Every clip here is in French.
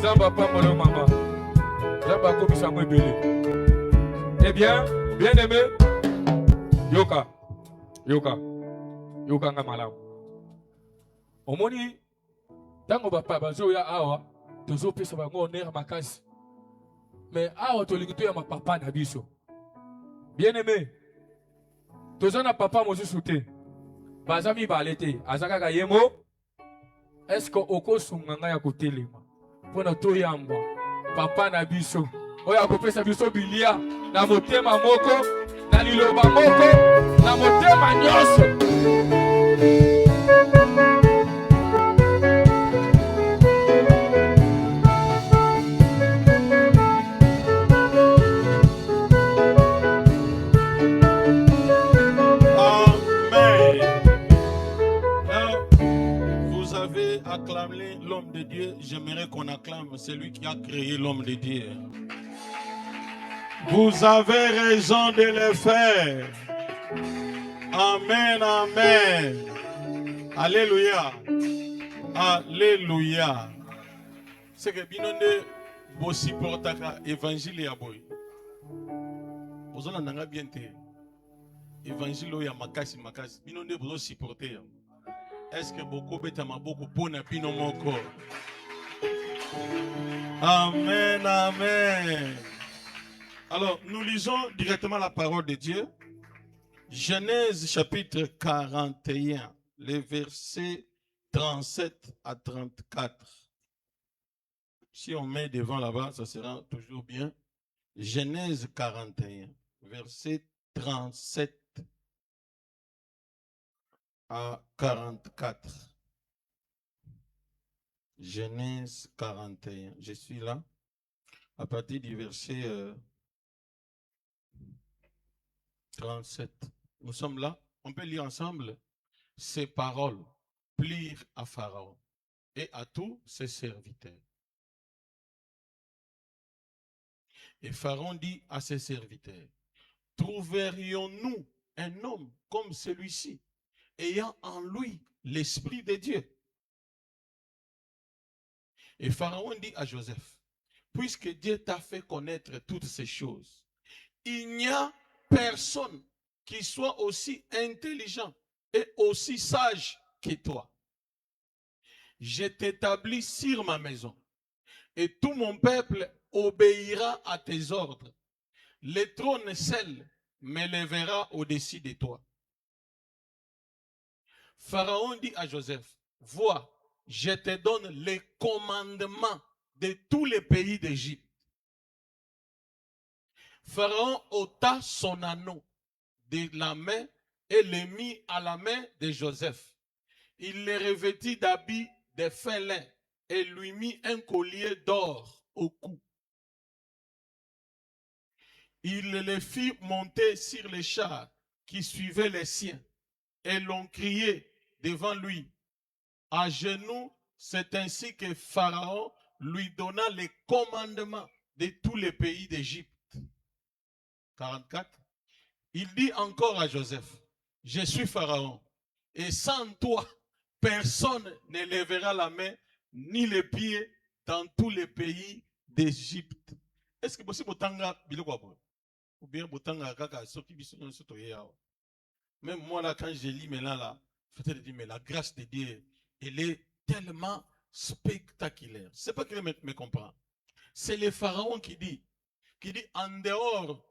Nzamba pambola mama. Nzamba komisa mo ebele. Eh bien, bien-aimé, yoka. Yoka nga malamu. Omoni tango papa bazo ya awa, tozo pesa bango honneur makasi. Mais awa tolingi to ya ma papa na biso. Bien-aimé, tozo na papa mosusu te. Bazami balete, azaka ka yemo. Est-ce que oko sunga ya kotelema? Pona to yamba papa na biso. Oya kopesa biso bilia na motema moko, na liloba moko, na motema nyonso. Acclamer l'homme de Dieu, j'aimerais qu'on acclame celui qui a créé l'homme de Dieu. Vous avez raison de le faire. Amen, amen. Alléluia. Alléluia. C'est que binonde bo supportaka évangile ya boy. Ozona nanga bien te. Évangile ya makasi makasi. Binonde bozo supporter. Est-ce que beaucoup beta maboko pona pino moko? Amen, amen. Alors, nous lisons directement la parole de Dieu. Genèse chapitre 41, les versets 37 à 34. Si on met devant là-bas, ça sera toujours bien. Genèse 41, verset 37 à 44. Genèse 41. Je suis là. À partir du verset 37. Nous sommes là. On peut lire ensemble. Ces paroles plirent à Pharaon et à tous ses serviteurs. Et Pharaon dit à ses serviteurs, trouverions-nous un homme comme celui-ci, ayant en lui l'Esprit de Dieu? Et Pharaon dit à Joseph, puisque Dieu t'a fait connaître toutes ces choses, il n'y a personne qui soit aussi intelligent et aussi sage que toi. Je t'établis sur ma maison, et tout mon peuple obéira à tes ordres. Le trône seul m'élèvera au-dessus de toi. Pharaon dit à Joseph, vois, je te donne les commandements de tous les pays d'Égypte. Pharaon ôta son anneau de la main et le mit à la main de Joseph. Il le revêtit d'habits de fin lin et lui mit un collier d'or au cou. Il le fit monter sur les chars qui suivaient les siens et l'on criait devant lui. À genoux, c'est ainsi que Pharaon lui donna les commandements de tous les pays d'Égypte. 44. Il dit encore à Joseph, je suis Pharaon, et sans toi, personne ne lèvera la main ni les pieds dans tous les pays d'Égypte. Est-ce que possible botanga biloko ou bien botanga kaka soki biso nyonso toyeya? Même moi là, quand je lis maintenant là, je te dis mais la grâce de Dieu, elle est tellement spectaculaire. C'est pas qu'il me comprend. C'est le Pharaon qui dit en dehors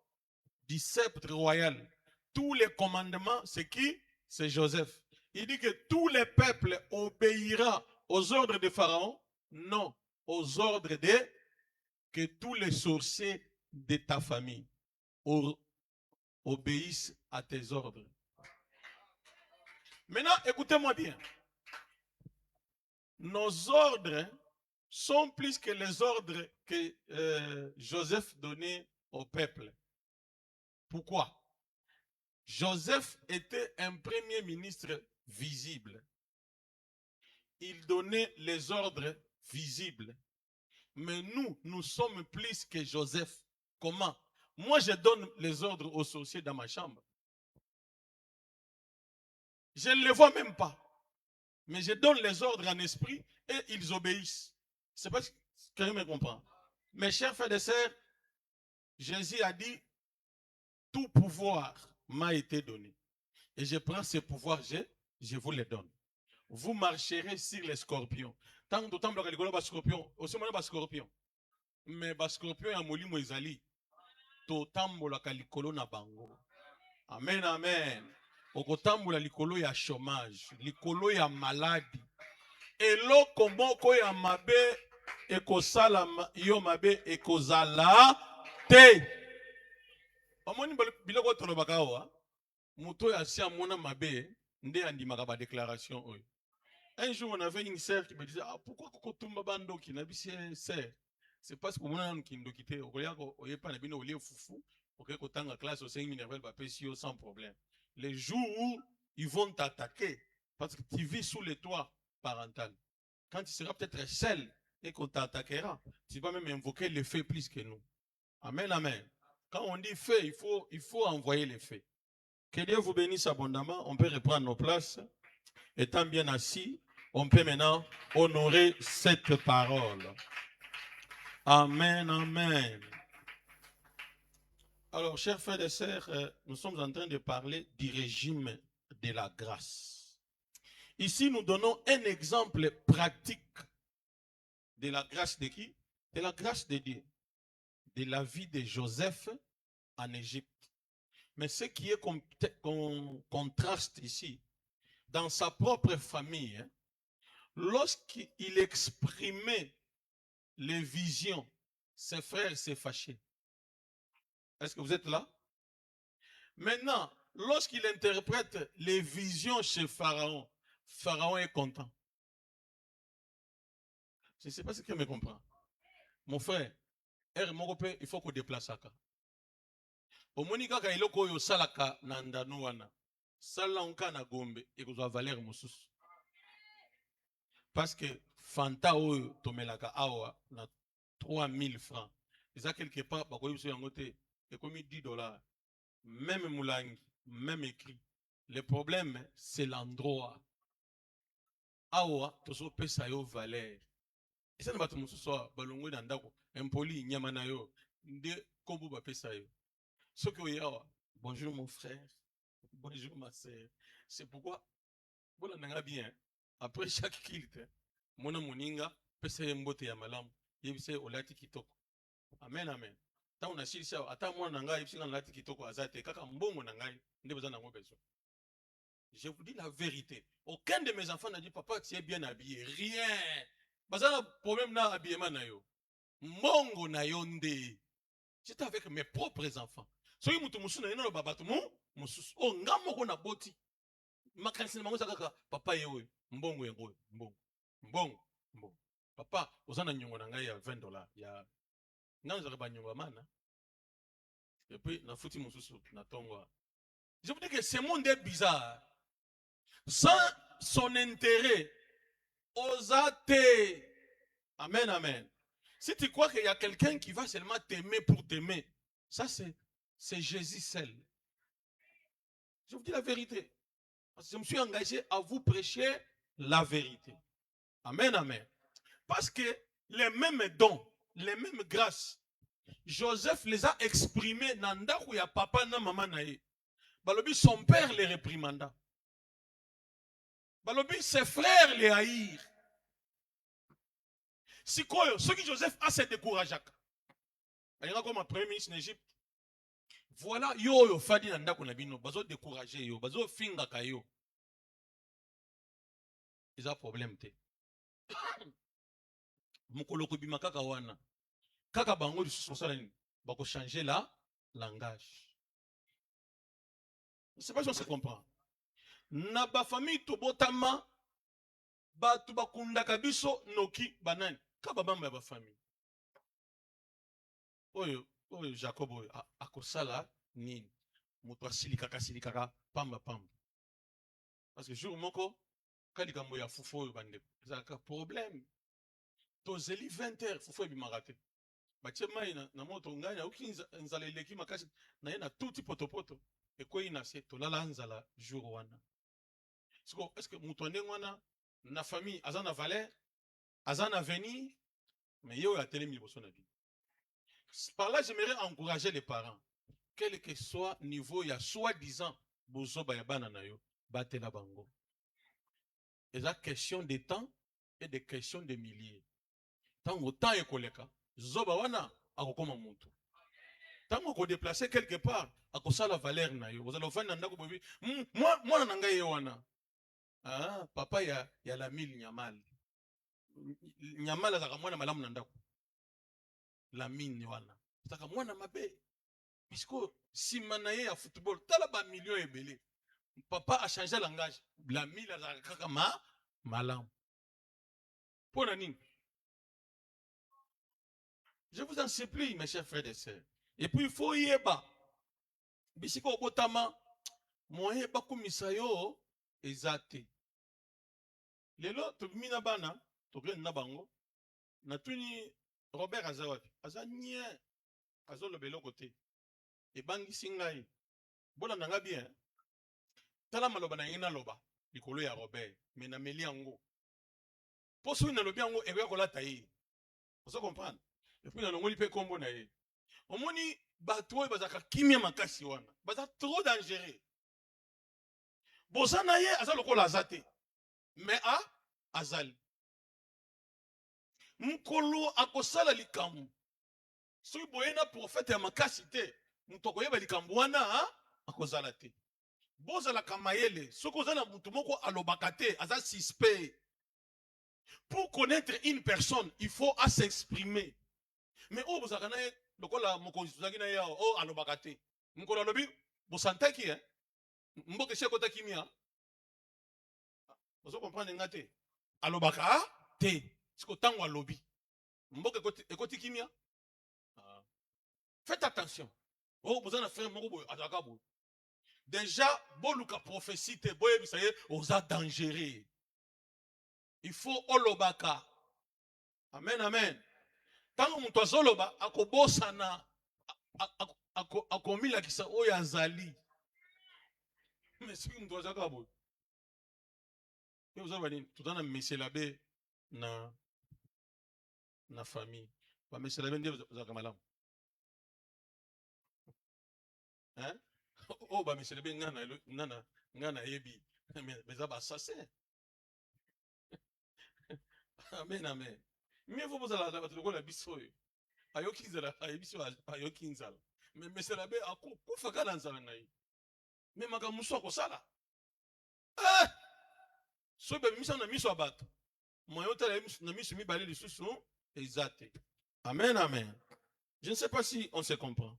du sceptre royal, tous les commandements, c'est qui? C'est Joseph. Il dit que tous les peuples obéiront aux ordres de Pharaon? Non, aux ordres de que tous les sorciers de ta famille obéissent à tes ordres. Maintenant, écoutez-moi bien. Nos ordres sont plus que les ordres que Joseph donnait au peuple. Pourquoi? Joseph était un premier ministre visible. Il donnait les ordres visibles. Mais nous sommes plus que Joseph. Comment? Moi, je donne les ordres aux sorciers dans ma chambre. Je ne les vois même pas. Mais je donne les ordres en esprit et ils obéissent. C'est parce Quelqu'un me comprend? Mes chers frères et sœurs, Jésus a dit, tout pouvoir m'a été donné. Et je prends ce pouvoir, je vous les donne. Vous marcherez sur les scorpions. Tant que vous avez les scorpions, aussi moi, scorpion. Mais les scorpions, il y a molimo ezali. Totambolaka likolo na bango. Amen, amen. Okotambola likolo ya chômage, likolo ya maladie. Eloko moko ya mabe ekosala yo mabe ekozala te. Omoni biloko tolobaka awa, muto ya si amona mabe nde andimaka ba déclaration oyo. Un jour, on avait une sœur qui me disait, ah, pourquoi Kokotumba Bandoki n'a pas sœur? C'est parce que mon nom qui nous quittait. Au lieu de pas na bino au lieu foufou, au lieu que la classe au 5 minerval va payer sans problème. Les jours où ils vont t'attaquer, parce que tu vis sous les toits parental. Quand tu seras peut-être seul et qu'on t'attaquera, tu vas même invoquer les faits plus que nous. Amen, amen. Quand on dit fait, il faut envoyer les faits. Que Dieu vous bénisse abondamment. On peut reprendre nos places. Étant bien assis, on peut maintenant honorer cette parole. Amen, amen. Alors, chers frères et sœurs, nous sommes en train de parler du régime de la grâce. Ici, nous donnons un exemple pratique de la grâce de qui? De la grâce de Dieu. De la vie de Joseph en Égypte. Mais ce qui est contraste ici, dans sa propre famille, lorsqu'il exprimait les visions, ses frères s'est fâché. Est-ce que vous êtes là? Maintenant, lorsqu'il interprète les visions chez Pharaon, Pharaon est content. Je ne sais pas si quelqu'un me comprend. Mon frère, il faut qu'on déplace ça. Au monika ka iloko yo salaka na ndanu wana. Sala onka na gombe et que soit valeur mususu. Parce que Fanta oyo tomelaka awa na 3000 francs. Et ça quelque part bakoyi so yangote et comme $10. Même moulangi, même écrit. Le problème c'est l'endroit. Awa toso pesa yo valeur. Et ça ne va pas mususu balongwe na ndako impoli nyama na yo nde kombo ba pesa yo. Ce que yawa, bonjour mon frère, bonjour ma sœur. C'est pourquoi bon on bien. Après chaque kilt, mona moninga pesa mbote ya malamu. Yebise olati kitoko. Amen, amen. Tant on a shiri ça, ata mwana nanga yebise olati kitoko azate kaka mbongo nangai nde besoin nango besoin. Je vous dis la vérité. Aucun de mes enfants n'a dit papa tu es bien habillé. Rien. Bazana problème na habillement na yo. Mbongo na yo nde. J'étais avec mes propres enfants. Soki mutu musu na yeno babatu mususu. Oh ngamoko na boti. Makanisi mango sakaka papa yewe mbongo yengo mbongo. Papa ozana nyongo na ngai ya $20 ya nganza ba nyongo mana. Et puis na futi mususu na tongwa. Je vous dis que ce monde est bizarre. Sans son intérêt, osate. Amen, amen. Si tu crois qu'il y a quelqu'un qui va seulement t'aimer pour t'aimer, ça c'est Jésus seul. Je vous dis la vérité. Parce que je me suis engagé à vous prêcher la vérité. Amen, amen. Parce que les mêmes dons, les mêmes grâces, Joseph les a exprimés dans ndaku ya papa na maman na ye. Balobi son père les réprimanda. Balobi ses frères les haïrent. Si quoi, ce que Joseph a se découragé. Il y a comme un premier ministre en Égypte. Voilà, yo fadi na ndako na bino, bazo décourager yo, bazo finga ka yo. Ils ont problème te. Mukolo ko bima kaka wana. Kaka bango du sosala ni, bako changer la langage. Je ne sais pas si on se comprend. Na ba famille to botama ba tu bakunda kabiso noki banani. Ka babamba ba famille. Oyo Jacob oyo akosala nini moto asilikaka pamba. Parce que jour moko kalikambo ya fufu oyo bande ezalaka problème tozeli 20h fufu ebimaka te batie mai na moto ngai nayoki nzala eleki makasi na ye na tuti potopoto ekwei na se tolala nzala jour wana. Est-ce que moto ndenge wana na famille aza na valeur aza na avenir Mais yo a télé milieu na vie. Par là, j'aimerais encourager les parents. Quel que soit niveau, il y a soi-disant bozo bayabana na yo, batela bango. Et la question des temps et des questions de milliers. Tant autant et koleka, zoba wana akokoma muntu. Tant qu'on déplacer quelque part, akosa la valeur na yo. Vous allez faire nanda ko bobi. Moi na ngai wana. Ah, papa ya la mille nyamal. Nyamal azaka mwana malamu nanda ko. La mine wana. Saka mwana mabe. Puisque si manaye ya football, tala ba million ebele. Papa a changé le langage. La mille azaka kaka malam. Pour nini? Je vous en supplie, mes chers frères et sœurs. Et puis il faut y eba. Bisiko obotama moye bakumisa yo ezate. Lelo to mina bana, to glen na bango. Na tuni Robert Azawati. Azanye azo le belo côté. Et bangi singai. Bona nanga bien. Tala maloba na yena loba. Likolo ya Robert. Mais na meli yango. Poso na lobi yango ebe ko lata yi. Vous comprenez? Et puis, on a peu combo na ye. On moni bateau bazaka kimia makasi wana. Baza trop dangereux. Boza na ye aza lokola azate. Mais azali. Mukolo akosala likambu. Soki boyena prophète ya makasi te, mutoko yeba likambu wana akozala te. Boza la kamayele, soko za na mutu moko alobaka te, aza suspect. Pour connaître une personne, il faut s'exprimer. Mais oh, vous avez lokola mokonzi zaki na ya oh alobaka te. Mukolo alobi bosantaki mboke shekota kimia. Vous comprenez ngate? Alobaka te. Siko tango alobi. Mboke ekoti kimia. Faites attention. Oh, vous avez fait moko boy azaka boy. Déjà, boluka prophétie te boye bisaye oza dangereux. Il faut olobaka. Amen, amen. Tant que azoloba akobosana akomila kisa oyo azali. Mais si mtu azaka boy. Et vous avez dit tout en monsieur l'abbé na famille. Ba monsieur l'abbé ndi azaka malamu. Hein? Oh ba monsieur l'abbé ngana yebi. Mais ça ba assassin. Amen, amen. Mais vous vous allez la biso. Ayokinzala, ayebiso ayokinzala. Mais monsieur l'abbé akufa kana nzala nayi. Mais makamuso akosala. So be misa na miso abato. Moyo tala na miso mi balé lisusu ezate. Amen, amen. Je ne sais pas si on se comprend.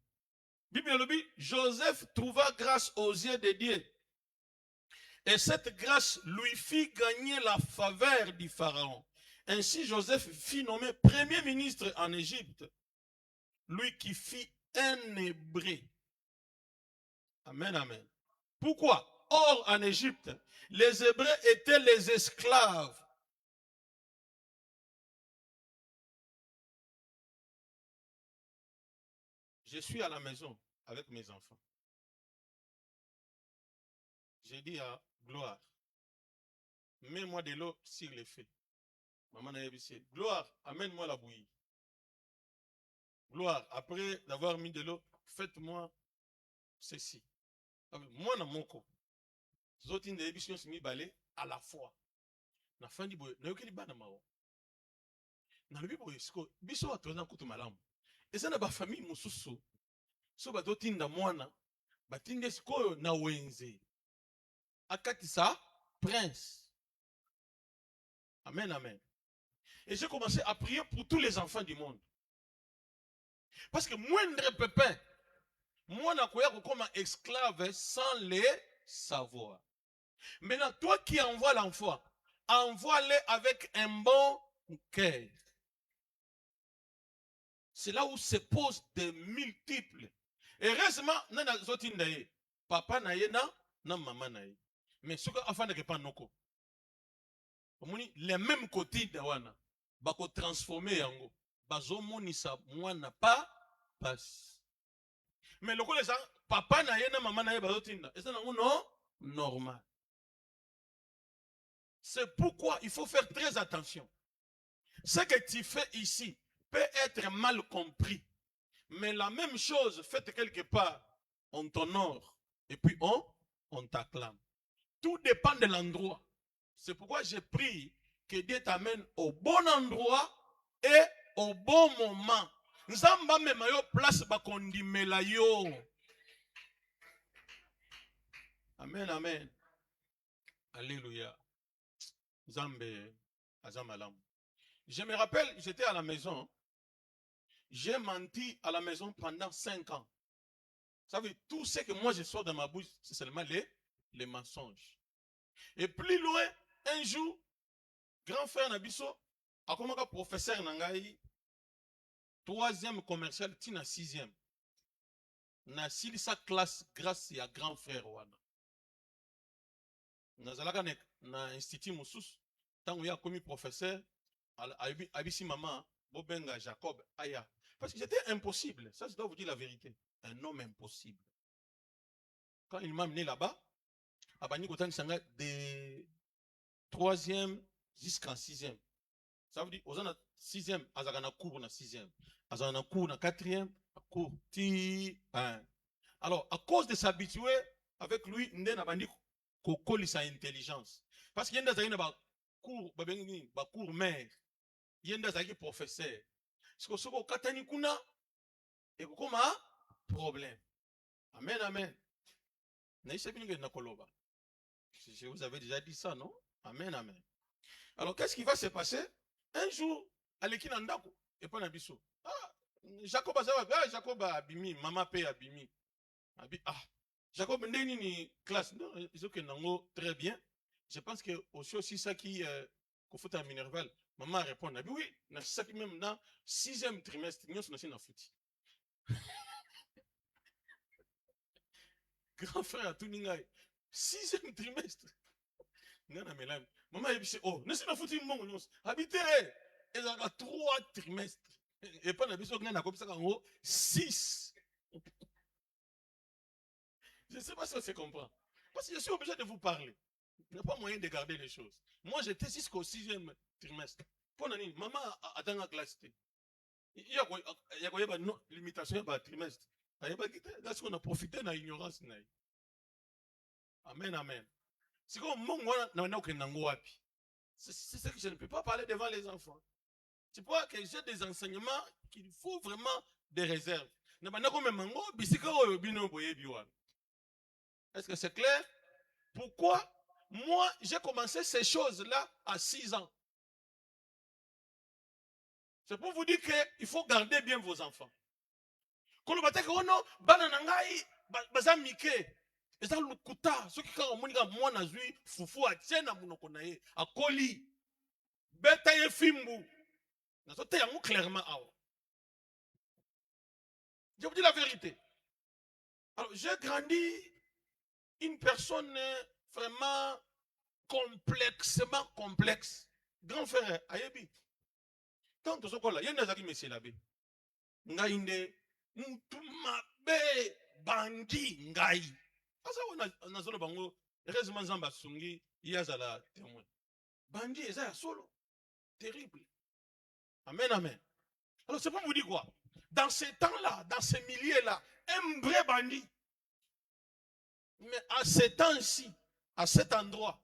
Bible le dit, Joseph trouva grâce aux yeux de Dieu. Et cette grâce lui fit gagner la faveur du pharaon. Ainsi, Joseph fut nommé premier ministre en Égypte, lui qui fit un hébreu. Amen, amen. Pourquoi? Or, en Égypte, les Hébreux étaient les esclaves. Je suis à la maison avec mes enfants. J'ai dit à Gloire, mets-moi de l'eau sur les feux. Maman n'a pas dit, Gloire, amène-moi la bouillie. Gloire, après d'avoir mis de l'eau, faites-moi ceci. Moi, na moko. Zoti nde ebision simi balé à la fois. Na fandi boy, na yokeli bana mao. Na lobi boy, siko biso atoza nkutu malamu. Eza na ba famille mususu. So ba dotinda mwana, batinde sikoyo na wenze. Akatisa prince. Amen, amen. Et j'ai commencé à prier pour tous les enfants du monde. Parce que moindre pépin, moi n'a comme un esclave sans les savoir. Maintenant, toi qui envoies l'enfant, envoie-le avec un bon cœur. C'est là où se posent de multiples. Heureusement, nana zoti ndaye, papa naye na maman naye. Mais ce que afin de pas noko. Les mêmes côtés d'awana, bako transformer yango, bazo monisa mwana pas passe. Mais le coup les gens, papa naye na maman naye bazo tinda, et ça non normal. C'est pourquoi il faut faire très attention. Ce que tu fais ici, peut être mal compris. Mais la même chose faite quelque part, on t'honore et puis on t'acclame. Tout dépend de l'endroit. C'est pourquoi j'ai pris que Dieu t'amène au bon endroit et au bon moment. Nzamba mema yo place bakondimela yo. Amen, amen. Alléluia. Nzambe azamalam. Je me rappelle, j'étais à la maison. J'ai menti à la maison pendant 5 ans. Vous savez, tout ce que moi je sors de ma bouche, c'est seulement les mensonges. Et plus loin, un jour, grand frère Nabiso, a commencé professeur Nangaï, 3e commercial, tina 6e. Na sili sa classe grâce à grand frère Wana. Nazalaka na institut Moussous, tant où il a commis professeur, abisi maman, Bobenga Jacob, Aya. Parce que j'étais impossible, ça je dois vous dire la vérité. Un homme impossible. Quand il m'a amené là-bas, à Bani Kotan Sanga de 3e jusqu'en 6e. Ça veut dire, aux 6e, Azagana cours na 6e. Azagana cours na 4e, cours ti 1. Alors, à cause de s'habituer avec lui, Nden Abandi Kokoli sa intelligence. Parce qu'il y a des cours mère. Il y a des professeurs. Parce que Katani Kuna, et comment problème. Amen, amen. Je vous avais déjà dit ça, non? Amen, amen. Alors, qu'est-ce qui va se passer? Un jour, Aleki Nandako, et pas Nabiso. Ah, Jacob Jacob a abimi, maman paye abimi. Ah, Jacob Ndeni ni classe. Non, ils ont très bien. Je pense que aussi ça qui faut à Minerval. Maman répond, oui, ça qui même dans 6e trimestre, nous sommes dans foot. Grand frère à tout ningaï. 6e trimestre. Maman dit, oh, nous sommes dans foot, nous habitez. Et ça a 3 trimestres. Et pas n'abîme n'a comme ça en 6. Je ne sais pas si on se comprend. Parce que je suis obligé de vous parler. Il n'y a pas moyen de garder les choses. Moi, j'étais jusqu'au 6e trimestre. Pour nani, maman a dans la classe. Il y a une limitation de trimestre. Parce qu'on a profité de l'ignorance. Amen, amen. C'est comme moi, c'est ce que je ne peux pas parler devant les enfants. Tu vois que j'ai des enseignements qu'il faut vraiment des réserves. Est-ce que c'est clair? Pourquoi moi, j'ai commencé ces choses-là à 6 ans. C'est pour vous dire qu'il faut garder bien vos enfants. Quand on va dire que non, bananangai, bazamike, eza lukuta, ceux qui quand on monika mwana zui fufu a tiena munoko na ye, a koli, beta ye fimbu. Na sote yango clairement awa. Je vous dis la vérité. Alors, j'ai grandi une personne vraiment complexement complexe. Grand frère, ayebi. Tant que ce qu'on a, il y a des amis, monsieur l'abbé. Ngaïnde, Mtumabe, Bandi, Ngaï. Asa on a zone bango, heureusement Zamba Sungi, Yazala témoin. Bandi, c'est solo. Terrible. Amen, amen. Alors, c'est pour vous dire quoi? Dans ces temps-là, dans ces milieux-là, un vrai bandit. Mais à ce temps-ci, à cet endroit,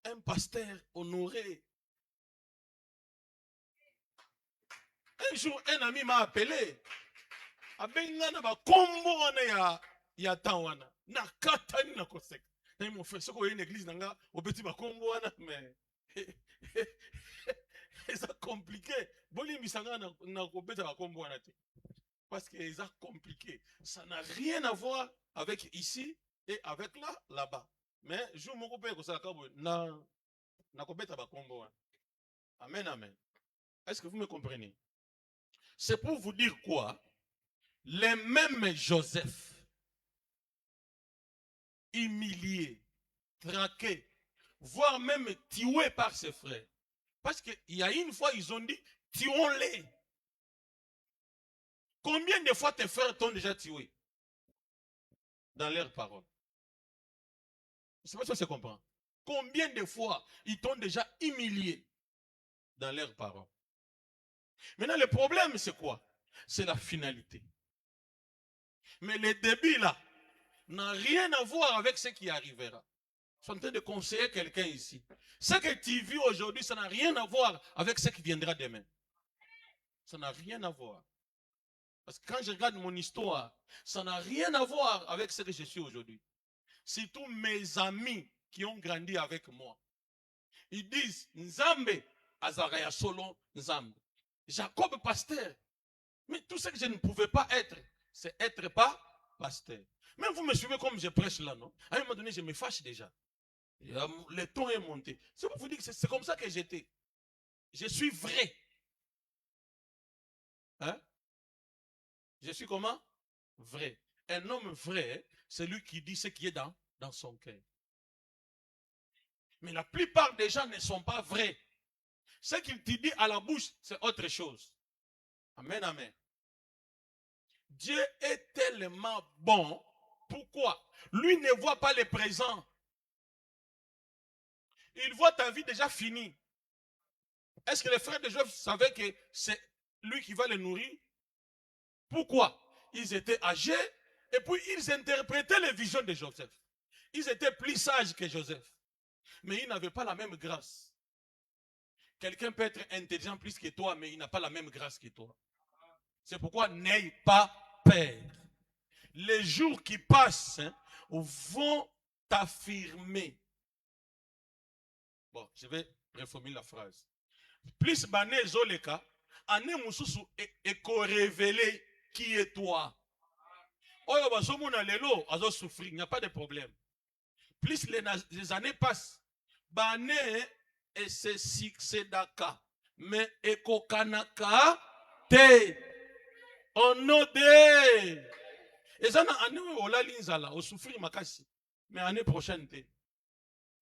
un pasteur honoré. Un jour, un ami m'a appelé. Abengana ba kombo wana ya tawana. Na katani na kosek. Na mon frère, ce qu'on a une église nanga, au petit ba kombo wana, mais c'est compliqué. Boli misanga na kobeta ba kombo wana te. Parce que c'est compliqué. Ça n'a rien à voir avec ici et avec là-bas. Mais je me rappelle que ça na kobeta ba kombo wana. Amen, amen. Est-ce que vous me comprenez? C'est pour vous dire quoi? Les mêmes Joseph, humiliés, traqués, voire même tués par ses frères. Parce qu'il y a une fois, ils ont dit, tuons-les. Combien de fois tes frères t'ont déjà tué? Dans leurs paroles. Je ne sais pas si ça se comprend. Combien de fois ils t'ont déjà humilié dans leurs paroles? Maintenant, le problème, c'est quoi? C'est la finalité. Mais le début, là, n'a rien à voir avec ce qui arrivera. Je suis en train de conseiller quelqu'un ici. Ce que tu vis aujourd'hui, ça n'a rien à voir avec ce qui viendra demain. Ça n'a rien à voir. Parce que quand je regarde mon histoire, ça n'a rien à voir avec ce que je suis aujourd'hui. Surtout mes amis qui ont grandi avec moi. Ils disent, Nzambe, Azaraya Solo, Nzambe. Jacob, pasteur. Mais tout ce que je ne pouvais pas être, c'est être pas pasteur. Même vous me suivez comme je prêche là, non? À un moment donné, je me fâche déjà. Le ton est monté. C'est pour vous dire que c'est comme ça que j'étais. Je suis vrai. Hein? Je suis comment? Vrai. Un homme vrai, c'est lui qui dit ce qui est dans son cœur. Mais la plupart des gens ne sont pas vrais. Ce qu'il te dit à la bouche, c'est autre chose. Amen, amen. Dieu est tellement bon. Pourquoi? Lui ne voit pas le présent. Il voit ta vie déjà finie. Est-ce que les frères de Joseph savaient que c'est lui qui va les nourrir? Pourquoi? Ils étaient âgés et puis ils interprétaient les visions de Joseph. Ils étaient plus sages que Joseph. Mais ils n'avaient pas la même grâce. Quelqu'un peut être intelligent plus que toi, mais il n'a pas la même grâce que toi. C'est pourquoi n'aie pas peur. Les jours qui passent vont t'affirmer. Bon, je vais reformuler la phrase. Plus bané zoleka, ane mususu eko révéler qui est toi. Oyo bazomona lelo azo souffrir, il n'y a pas de problème. Plus les années passent, bané et se succédaka, mais eko kanaka te. On ode. Et ça ane ola linzala, o souffrir makasi, mais année prochaine te.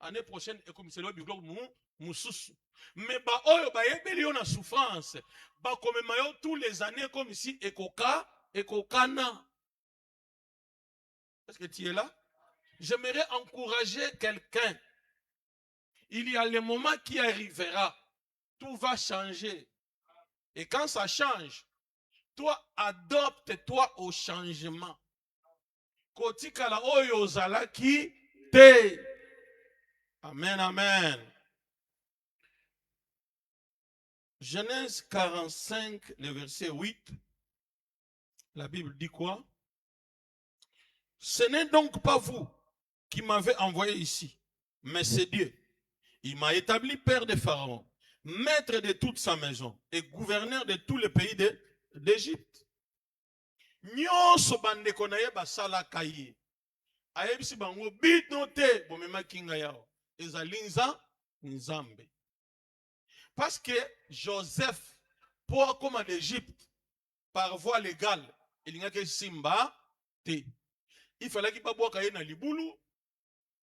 Année prochaine, et comme c'est le bibliothèque Moussous. Mais bah oyo ba yebeli yo na souffrance. Ba comme mayo tous les années comme ici ekoka ekokana. Est-ce que tu es là? J'aimerais encourager quelqu'un. Il y a le moment qui arrivera. Tout va changer. Et quand ça change, toi adopte-toi au changement. Kotika la oyo zalaki te. Amen, amen. Genèse 45, le verset 8, la Bible dit quoi? Ce n'est donc pas vous qui m'avez envoyé ici, mais c'est Dieu. Il m'a établi père de Pharaon, maître de toute sa maison et gouverneur de tout le pays d'Égypte. Nyonso bandeko na ye basala kaye. Ayebisi bango bino te bomema kinga yao. Ezali nzambe. Parce que Joseph, pour comme en Égypte, par voie légale, il n'y a que Simba, te. Il fallait qu'il ne soit pas na libulu,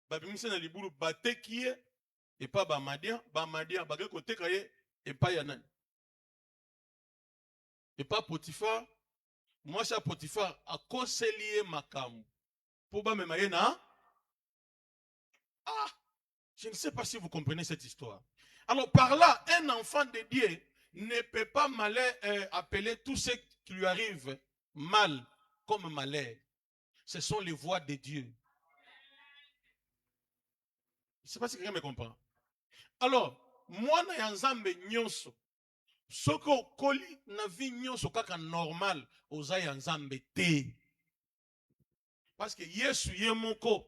babimisa na libulu, batekie, et pas bamadia, bagé côté kaye, et pas yanan. Et pas Potiphar, moi c'est Potiphar, à conseiller makam. Pour ba me na. Ah, je ne sais pas si vous comprenez cette histoire. Alors par là, un enfant de Dieu ne peut pas appeler tout ce qui lui arrive mal comme malheur. Ce sont les voies de Dieu. Je ne sais pas si quelqu'un me comprend. Alors, moi, na nzambe nyonso, soko koli na vie nyonso kaka normal, oza ya nzambe te. Parce que Yesu yemoko,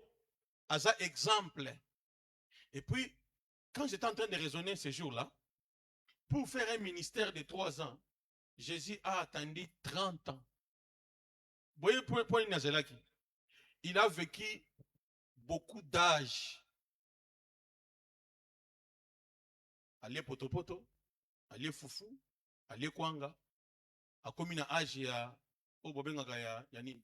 aza exemple. Et puis, quand j'étais en train de raisonner ce jour-là, pour faire un ministère de 3 ans, Jésus a attendu 30 ans. Vous voyez, il a vécu beaucoup d'âge. Allez potopoto, allez foufou, allez kwanga, a commis na âge ya obobenga ya nini.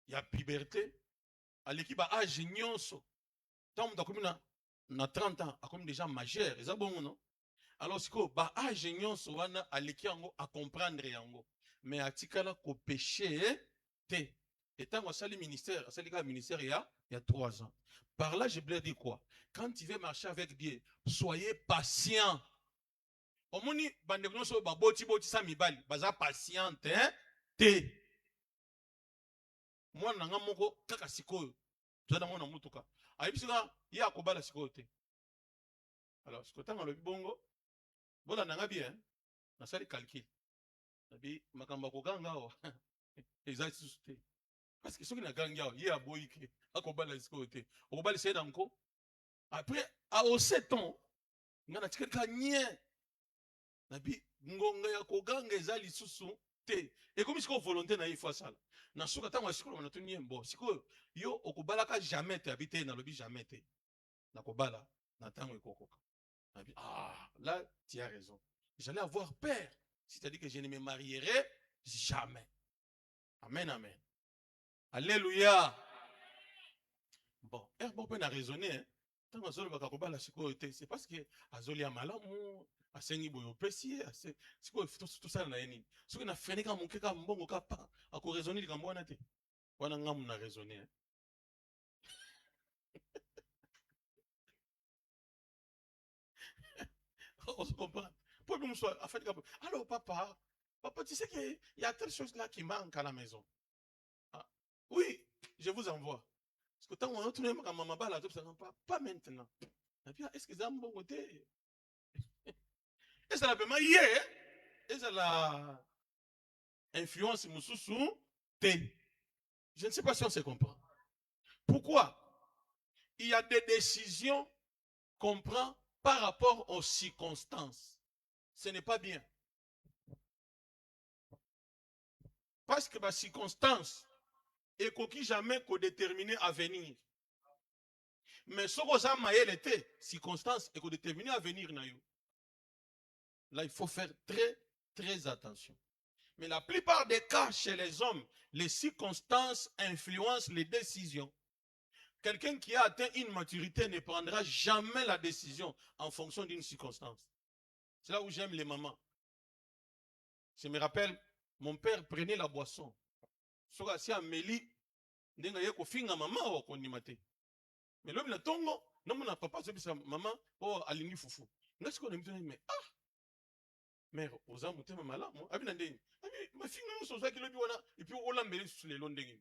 Ya puberté, allez qui ba âge nyonso. Tant que commis na 30 ans, a commis déjà majeur, et ça bon non. Alors c'est quoi ba âge nyonso wana aleki yango a comprendre yango. Mais atikala ko péché te. Et tant que ça le ministère, ça le ministère il y a 3 ans. Par là, je voulais dire quoi? Quand tu veux marcher avec Dieu, soyez patient. Omoni bandeko nyonso baboti sa mibali baza patiente hein te. Mwana nanga moko kaka sikoyo tozana mwana mutuka ayebisika ye akobala sikoyo te. Alors sikoyo tanga lobi bongo bola nanga bien nasali calcul nabi makamba kokanga awa eza susu te parce que soki nagangi awa ye aboyi ke akobala sikoyo te okobali se na nko après a au 7 ans ngana tikaka nye nabi ngonga ya koganga eza lisusu te ekomi sikoyo volonté na ye faut sala na suka tango sikoyo na tuni mbo sikoyo yo okobalaka jamais te habité na lobi jamais te nakobala na tango ekokoka nabi là tu as raison j'allais avoir peur c'est-à-dire que je ne me marierai jamais. Amen, amen. Alléluia. Bon, bon peut raisonner hein. Tant azolo bakakobala sikoyo te c'est parce que azoli ya malamu asengi boyo pesi sikoyo tout ça na yeni soki na fenika mukeka mbongo kapa ako raisonner likambo wana te wana ngamu na raisonner hein. On se comprend. Pour nous en fait alors papa tu sais qu'il y a telle chose là qui manque à la maison. Ah, oui, je vous envoie. Parce que tant qu'on a tourné ma maman là, pas maintenant. Est-ce que ça a un bon côté? Est-ce que la paiement hier? Est-ce que la influence Moussoussou T? Je ne sais pas si on se comprend. Pourquoi? Il y a des décisions qu'on prend par rapport aux circonstances. Ce n'est pas bien. Parce que ma circonstance et qu'on jamais qu'on déterminer à venir. Mais ce que ça m'a été, circonstance et qu'on déterminer à venir. Là, il faut faire très, très attention. Mais la plupart des cas chez les hommes, les circonstances influencent les décisions. Quelqu'un qui a atteint une maturité ne prendra jamais la décision en fonction d'une circonstance. C'est là où j'aime les mamans. Je me rappelle, mon père prenait la boisson. Soka si Amélie, ndenga yeko finga maman wa konimate. Mais l'homme la tongo, non mon papa se bisa maman oh alingi fufu. Ngasiko na mtoni mais mère oza mutema malamu abi ndeni. Abi mafinga no soza ki lobi wana et puis ola mbele sur les londengi.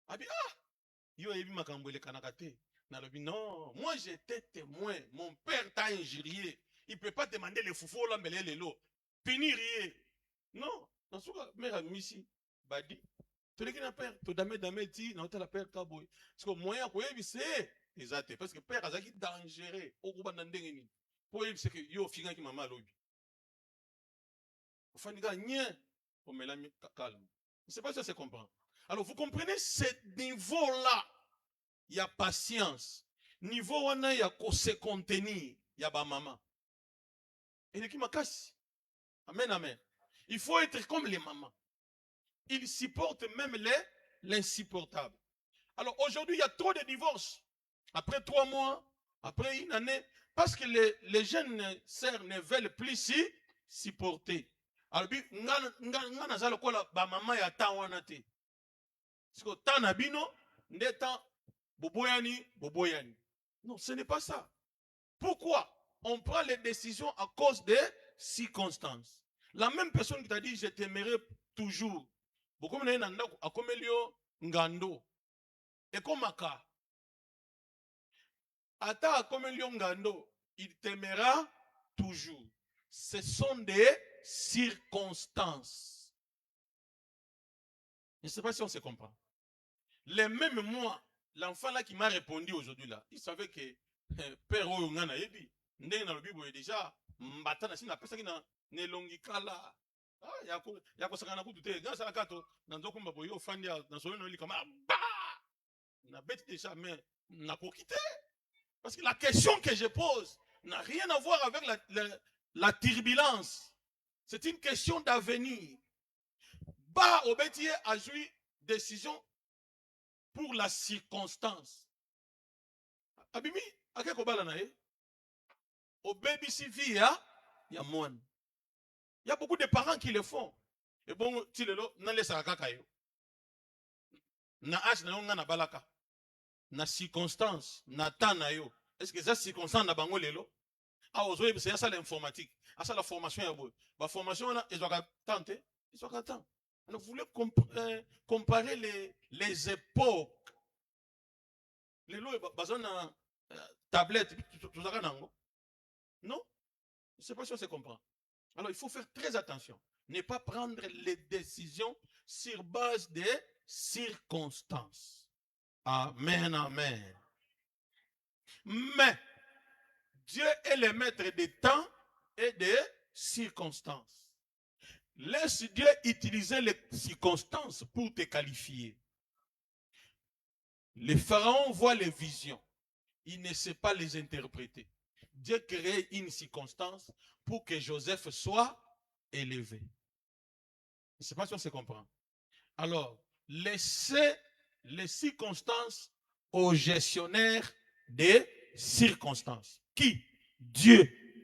Abi yo yebi makambo ele kanaka te. Na lobi non, moi j'étais témoin, mon père t'a injurié. Il peut pas demander les fufu ola mbele lelo. Punir. Non, dans ce cas mère misi badi tu na père to dame ti na hôtel la père kaboy parce que moyen ko yebise exact parce que père azaki dangereux okuba na ndenge ni po yebise que yo finga ki mama lobi ofandika nye o melami calme. Je sais pas si ça se comprend. Alors vous comprenez ce niveau là il y a patience niveau wana ya ko se contenir ya ba maman et qui makasi. Amen amen. Il faut être comme les mamans. Ils supportent même l'insupportable. Alors aujourd'hui, il y a trop de divorces. Après 3 mois, après une année, parce que les jeunes sœurs ne veulent plus s'y supporter. Alors, maman ya tawanate. Parce que tanabino, n'étant boboyani. Non, ce n'est pas ça. Pourquoi? On prend les décisions à cause des circonstances. La même personne qui t'a dit je t'aimerai toujours. Beaucoup de gens ont akomelio ngando. Et comme aka. Ata akomelio ngando, il t'aimera toujours. Ce sont des circonstances. Je ne sais pas si on se comprend. Les mêmes moi, l'enfant là qui m'a répondu aujourd'hui là, il savait que père Oyongana yebi, ndenge na lobi boye déjà, mbata na sina pesa ki na nelongi kala. Yako sakana kutu te dans la kato dans zokumba boyo fandi dans solo no likama ba na bête déjà mais n'a pas quitté parce que la question que je pose n'a rien à voir avec la turbulence. C'est une question d'avenir. Ba obétier a joué décision pour la circonstance. Abimi akeko bala na ye obébi si via ya moine. Il y a beaucoup de parents qui le font. Et bon, tu le na lesa kakayo. Na âge na nga na balaka. Na circonstance, na temps na yo. Est-ce que ça circonstance na bango lelo? Ah, aujourd'hui, c'est ça l'informatique. Ah, ça la formation. La formation, ils ont tenté. Ils ont tenté. Alors, vous voulez comparer les époques. Les lois, basant sur tablette, tout ça, non? Je ne sais pas si on se comprend. Alors, il faut faire très attention. Ne pas prendre les décisions sur base des circonstances. Amen, amen. Mais, Dieu est le maître des temps et des circonstances. Laisse Dieu utiliser les circonstances pour te qualifier. Le pharaon voit les visions. Il ne sait pas les interpréter. Dieu crée une circonstance pour que Joseph soit élevé. Je ne sais pas si on se comprend. Alors, laissez les circonstances au gestionnaire des circonstances. Qui? Dieu,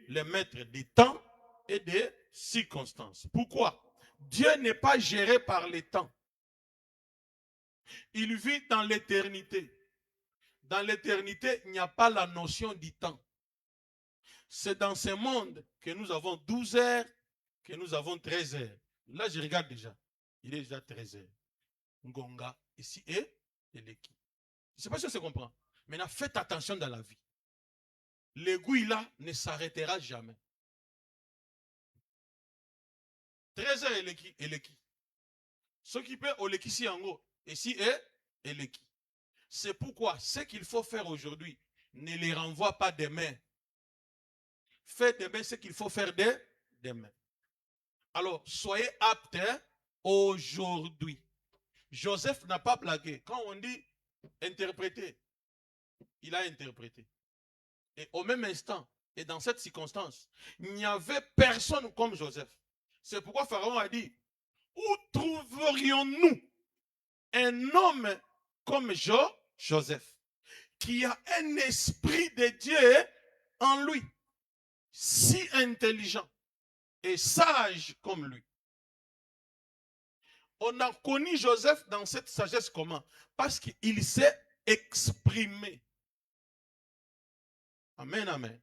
le maître des temps et des circonstances. Pourquoi? Dieu n'est pas géré par les temps. Il vit dans l'éternité. Dans l'éternité, il n'y a pas la notion du temps. C'est dans ce monde que nous avons 12 heures, que nous avons 13 heures. Là, je regarde déjà. Il est déjà 13 heures. Ngonga, ici, et Eleki. Je ne sais pas si on se comprend. Maintenant, faites attention dans la vie. L'aiguille là ne s'arrêtera jamais. 13 heures, Eleki. Ce qui peut Oleki si en haut, ici, et Eleki. C'est pourquoi ce qu'il faut faire aujourd'hui ne les renvoie pas demain. Faites demain ce qu'il faut faire demain. Alors, soyez aptes aujourd'hui. Joseph n'a pas blagué. Quand on dit interpréter, il a interprété. Et au même instant, et dans cette circonstance, il n'y avait personne comme Joseph. C'est pourquoi Pharaon a dit, où trouverions-nous un homme comme Joseph, qui a un esprit de Dieu en lui, si intelligent et sage comme lui. On a connu Joseph dans cette sagesse comment? Parce qu'il s'est exprimé. Amen, amen.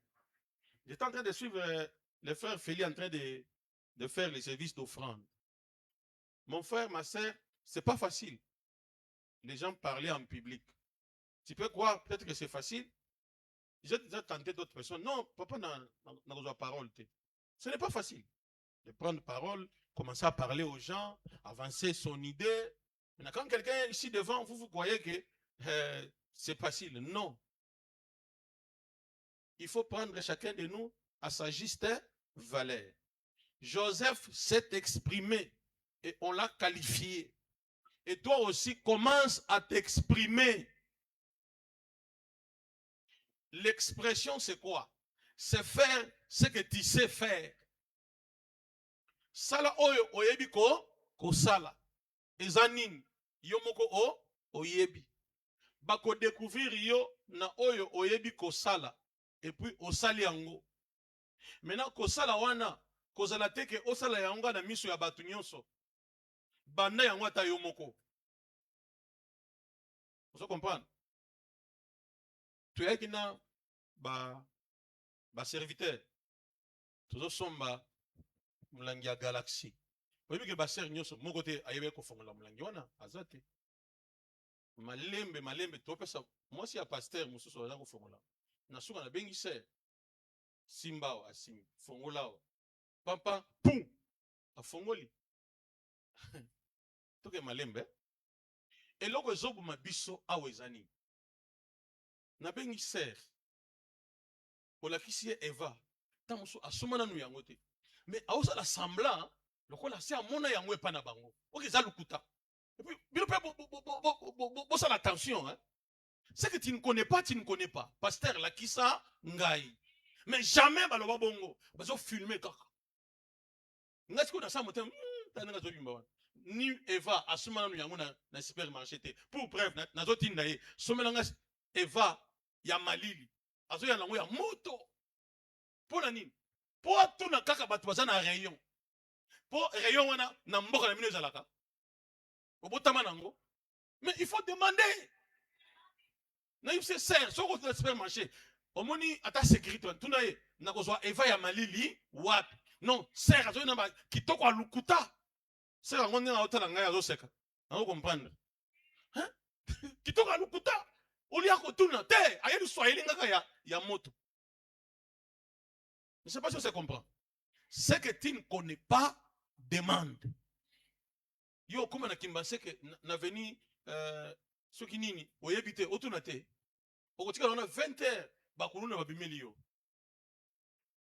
J'étais en train de suivre le frère Félix en train de faire les services d'offrande. Mon frère, ma soeur, c'est pas facile. Les gens parlaient en public. Tu peux croire, peut-être que c'est facile. J'ai déjà tenté d'autres personnes. Non, papa n'a pas parole. Ce n'est pas facile de prendre parole, commencer à parler aux gens, avancer son idée. Mais quand quelqu'un est ici devant, vous croyez que c'est facile. Non. Il faut prendre chacun de nous à sa juste valeur. Joseph s'est exprimé et on l'a qualifié. Et toi aussi, commence à t'exprimer. L'expression, c'est quoi? C'est faire ce que tu sais faire. Sala oyo oyebi ko sala. Ezanin yomoko oyebi. Bako découvrir yo na oyo oyebi ko sala. Et puis osali yango. Maintenant ko sala wana kozala teke osala yango na miso ya batu nyonso. Banda yango ata yomoko. Vous comprenez? Tu es kina ba serviteur. Toujours somba mulangi ya galaxie. Oyebi ke ba ser nyonso moko te ayebe ko fongola mulangi wana azate. Malembe to pesa moi si ya pasteur mususu aza ko fongola. Na suka na bengi ser. Simba o asimi fongola o. Papa pum afongoli. Toke malembe. Eloko ezobu mabiso awezani. Na bengi ser. Olakisi Eva. Tamuso asomana nu yango te. Mais à la semblant, le quoi là c'est à mon yango et pas na bango. Ok ça le kuta. Et puis ça l'attention hein. C'est que tu ne connais pas, tu ne connais pas. Pasteur la kisa ngai. Mais jamais baloba bongo. Bazo filmer kaka. Ngati ko na sa motem tanga zo bimba. Ni Eva asomana nu yango na supermarché te. Pour bref na zo tinda ye. Somela nga Eva ya malili. Azo ya nango ya moto. Pour nini? Pour tout na kaka batu baza na rayon. Pour rayon wana na mboka na mino ezalaka. Obotama nango. Mais il faut demander. Na yipse ser, soko na supermarché. Omoni ata sécurité tout na ye na kozwa eva ya malili wapi. Non, sert azo na ba kitoko alukuta. Sert ngo ndinga otala ngai azo seka. Na comprendre. Hein? Kitoko alukuta. Oli akotuna te, ayebi swahili ngaka ya moto. Je ne sais pas si on se comprend. C'est que tu ne connais pas, demande. Yo, comme on a kimbasé que na veni ce qui nini, oyebite, otunate. Okotika on a 20 heures, bakuluna babimeli yo.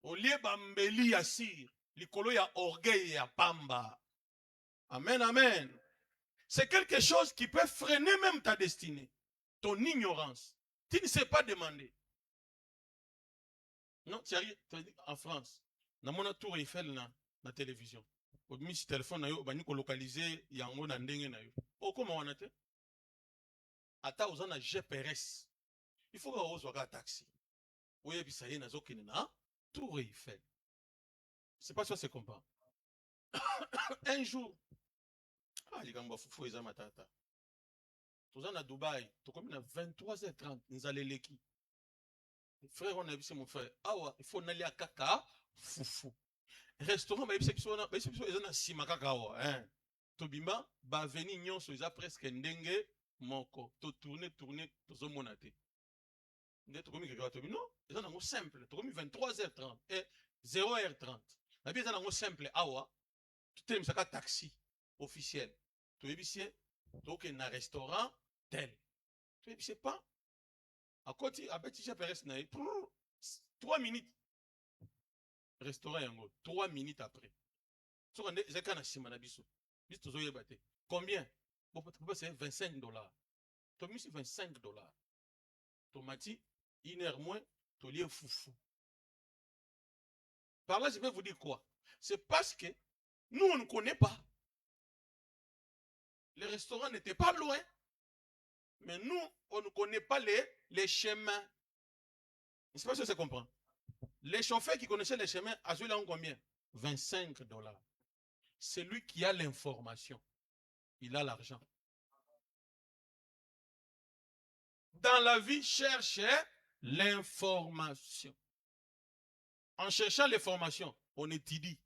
Olie bambeli ya sir, likolo ya orgueil ya pamba. Amen, amen. C'est quelque chose qui peut freiner même ta destinée, ton ignorance. Tu ne sais pas demander. Non, tu arrives en France. Na mona tour Eiffel na télévision. Obimi si téléphone na yo bani ko localiser yango na ndenge na yo. O comment on a te? Ata ozana GPS. Il faut que tu taxi. Oui, puis ça y est, na zokene na tour Eiffel. C'est pas ça c'est comprend. Un jour, les gars foufou eza matata. Tozana Dubaï, to comme na 23h30 nzale leki. Frère, on a vu, c'est mon frère. Ah ouais, il faut aller à Kaka, foufou. Restaurant, bah, ils ont sima Kaka, hein. Tobima, bah, veni nyonso, ils ont presque ndenge, moko. To tourner, to zo monate. Ndé, to komi kaka, tobi, non, ils ont un mot simple. To komi 23h30 et 0h30. La vie, ils ont un mot simple. Ah ouais, tout est mis à taxi officiel. To ébissé, donc, un restaurant tel. To ébissé pas. À côté, à Betty Perez, 3 minutes. Restaurant yango, 3 minutes après. Combien? C'est $25. Tu as mis $25. Tomati, 1 heure moins, tu lié foufou. Par là, je vais vous dire quoi? C'est parce que nous, on ne connaît pas. Les restaurants n'étaient pas loin. Mais nous, on ne connaît pas les chemins. Je ne sais pas si ça comprend. Les chauffeurs qui connaissaient les chemins, à celui-là, ont combien? $25. C'est lui qui a l'information. Il a l'argent. Dans la vie, cherchez l'information. En cherchant l'information, on étudie.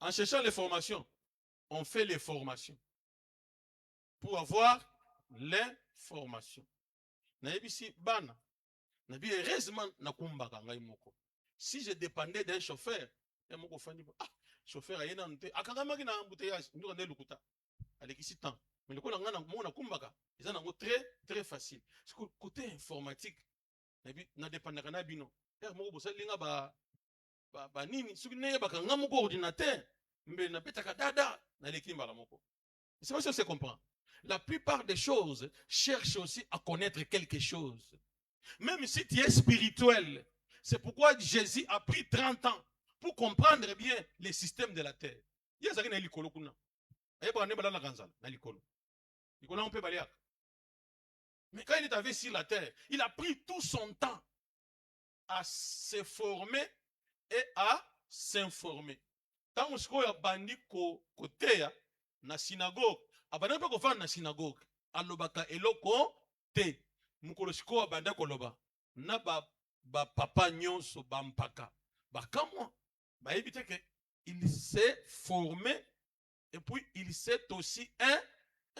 En cherchant l'information, on fait les formations. Pour avoir l'information. Si je dépendais d'un chauffeur, chauffeur mais le très très facile. Côté informatique, na dépendaka na bino. Ordinateur, mais na petaka dada na lekimbala moko. C'est pas si on se comprend. La plupart des choses cherchent aussi à connaître quelque chose. Même si tu es spirituel, c'est pourquoi Jésus a pris 30 ans pour comprendre bien les systèmes de la terre. Mais quand il est arrivé sur la terre, il a pris tout son temps à se former et à s'informer. Tant que a bandi côté na synagogue, abanda pe ko fa na synagogue, alobaka eloko te. Mukolo siko abanda koloba na ba papa nyonso ba mpaka. Ba kamwa ba éviter que il s'est formé et puis il s'est aussi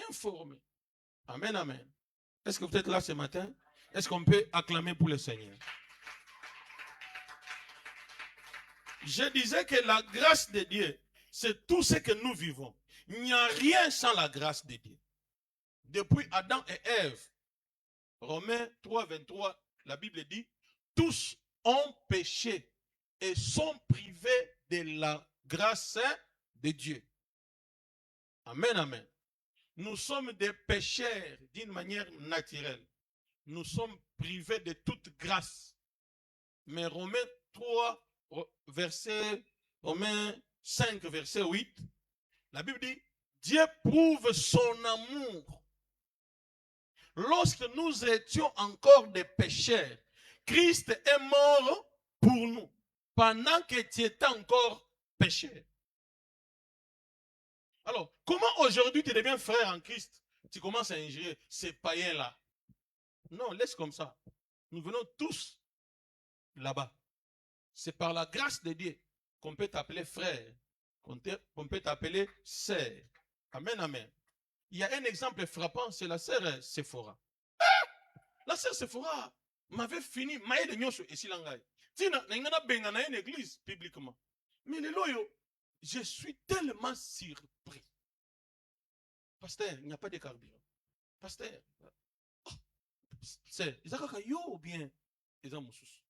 informé. Amen, amen. Est-ce que vous êtes là ce matin? Est-ce qu'on peut acclamer pour le Seigneur? Je disais que la grâce de Dieu, c'est tout ce que nous vivons. Il n'y a rien sans la grâce de Dieu. Depuis Adam et Ève, Romains 3, 23, la Bible dit, tous ont péché et sont privés de la grâce de Dieu. Amen, amen. Nous sommes des pécheurs d'une manière naturelle. Nous sommes privés de toute grâce. Mais Romains 3, Romains 5, verset 8, la Bible dit, Dieu prouve son amour. Lorsque nous étions encore des pécheurs, Christ est mort pour nous, pendant que tu étais encore pécheur. Alors, comment aujourd'hui tu deviens frère en Christ? Tu commences à ingérer ces païens-là. Non, laisse comme ça. Nous venons tous là-bas. C'est par la grâce de Dieu qu'on peut t'appeler frère, qu'on peut t'appeler sœur. Amen, amen. Il y a un exemple frappant, c'est la sœur Sephora. La sœur Sephora m'avait fini, maïe de nyosho et silangai. Tina, n'engana benga na une église publiquement. Mais les loyaux, je suis tellement surpris. Pasteur, il n'y a pas de carburant. Pasteur, c'est Isaka yo ou bien Isa Moussous.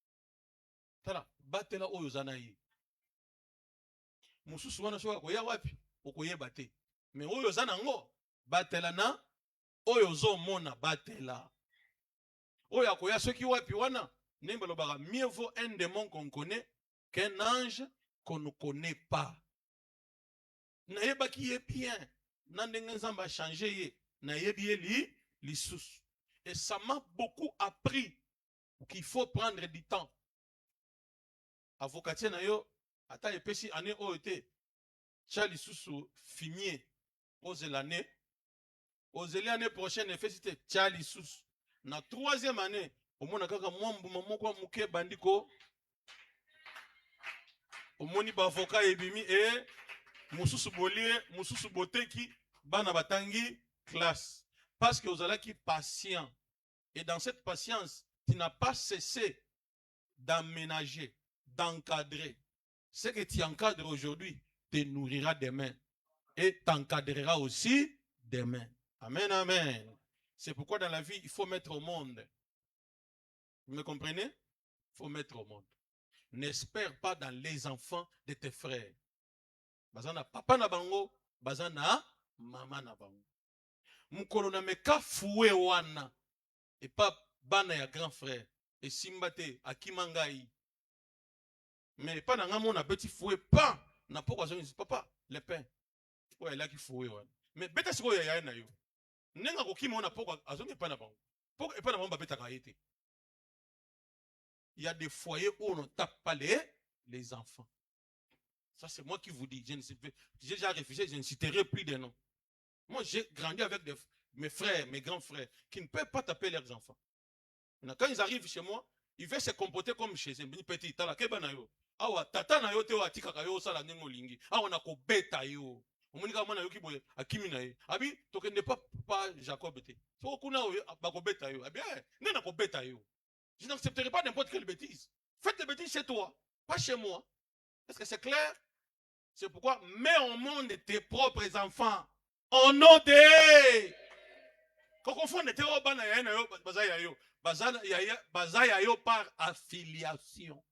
Tala, batela oyo zanayi. Moussous wana soka koya wapi, okoye bate. Mais oyo zanango, batela na, oyo zo mona batela. Oyo akoya soki wapi wana, nembe lobara, mieux vaut un démon qu'on connaît qu'un ange qu'on ne connaît pas. Naïba qui est bien, n'andengenzamba changé ye, naïbi li sous. Et ça m'a beaucoup appris qu'il faut prendre du temps. Avocatier na yo, ata epesi année oete, tcha li sous finier, ose l'année, ose l'année prochaine, efesite tcha li sous. Na troisième année, au moins kaka mwambu mamoko muke bandiko, au moni ba avocat ebimi et mususu bolie, mususu boteki, bana batangi classe. Parce que vous allez qui patient. Et dans cette patience, tu n'as pas cessé d'aménager, d'encadrer. Ce que tu encadres aujourd'hui te nourrira demain. Et t'encadrera aussi demain. Amen, amen. C'est pourquoi dans la vie, il faut mettre au monde. Vous me comprenez? Il faut mettre au monde. N'espère pas dans les enfants de tes frères. Bazana papa na bango, bazana mama na bango. Mukolo na meka foué wana. Et pas bana ya grand frère. Et simbate akimangai. Mais pas dans mon petit foué, pas. N'a pas quoi papa, le pain. Ouais, là qui foué wana. Mais bête c'est quoi ya na yo. Nenga ko ki mona poko azongi pas na bango. Poko et pas na bango beta ka été. Il y a des foyers où on ne tape pas les enfants. Ça, c'est moi qui vous dis. J'ai déjà réfléchi, je ne citerai plus des noms. Moi, j'ai grandi avec mes frères, mes grands frères, qui ne peuvent pas taper leurs enfants. Quand ils arrivent chez moi, ils veulent se comporter comme chez eux. Petit, tala keba na yo. Awa tata na yo te wa tika ka yo sala nengo lingi. Awa na ko beta yo. Omonika mwana yo ki boye akimi na ye. Abi tokende pas Jacob te. So kuna ba ko beta yo. Abi ne na ko beta yo. Je n'accepterai pas n'importe quelle bêtise. Faites des bêtises chez toi, pas chez moi. Est-ce que c'est clair? C'est pourquoi mets au monde tes propres enfants. Au nom de... Quand on fait des par affiliation.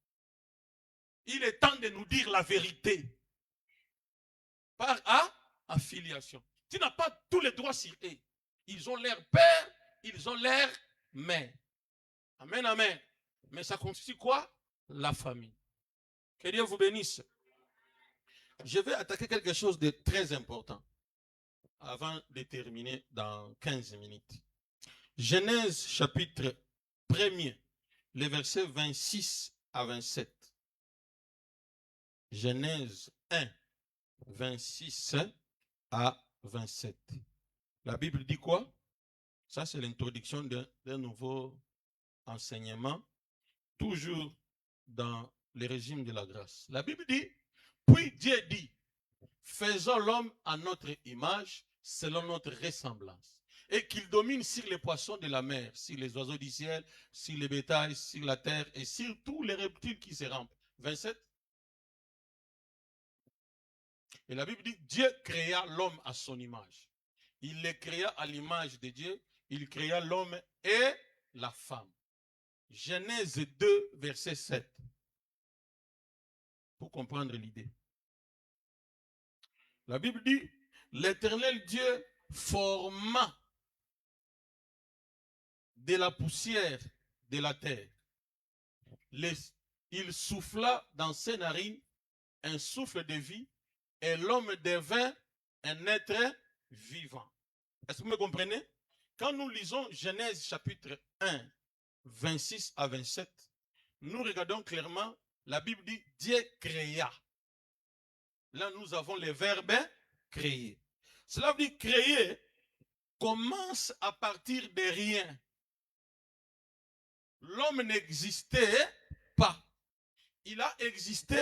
Il est temps de nous dire la vérité. Par affiliation. Tu n'as pas tous les droits sur eux. Ils ont leur père, ils ont leur mère. Amen, amen. Mais ça constitue quoi? La famille. Que Dieu vous bénisse. Je vais attaquer quelque chose de très important avant de terminer dans 15 minutes. Genèse chapitre 1er, les versets 26 à 27. Genèse 1, 26 à 27. La Bible dit quoi? Ça, c'est l'introduction d'un nouveau enseignement, toujours dans le régime de la grâce. La Bible dit, puis Dieu dit, faisons l'homme à notre image, selon notre ressemblance, et qu'il domine sur les poissons de la mer, sur les oiseaux du ciel, sur les bétails, sur la terre, et sur tous les reptiles qui se rampent. 27. Et la Bible dit, Dieu créa l'homme à son image. Il les créa à l'image de Dieu, il créa l'homme et la femme. Genèse 2, verset 7. Pour comprendre l'idée. La Bible dit, l'Éternel Dieu forma de la poussière de la terre. Il souffla dans ses narines un souffle de vie et l'homme devint un être vivant. Est-ce que vous me comprenez? Quand nous lisons Genèse chapitre 1, 26 à 27, nous regardons clairement, la Bible dit Dieu créa. Là, nous avons le verbe créer. Cela veut dire créer commence à partir de rien. l'homme n'existait pas. Il a existé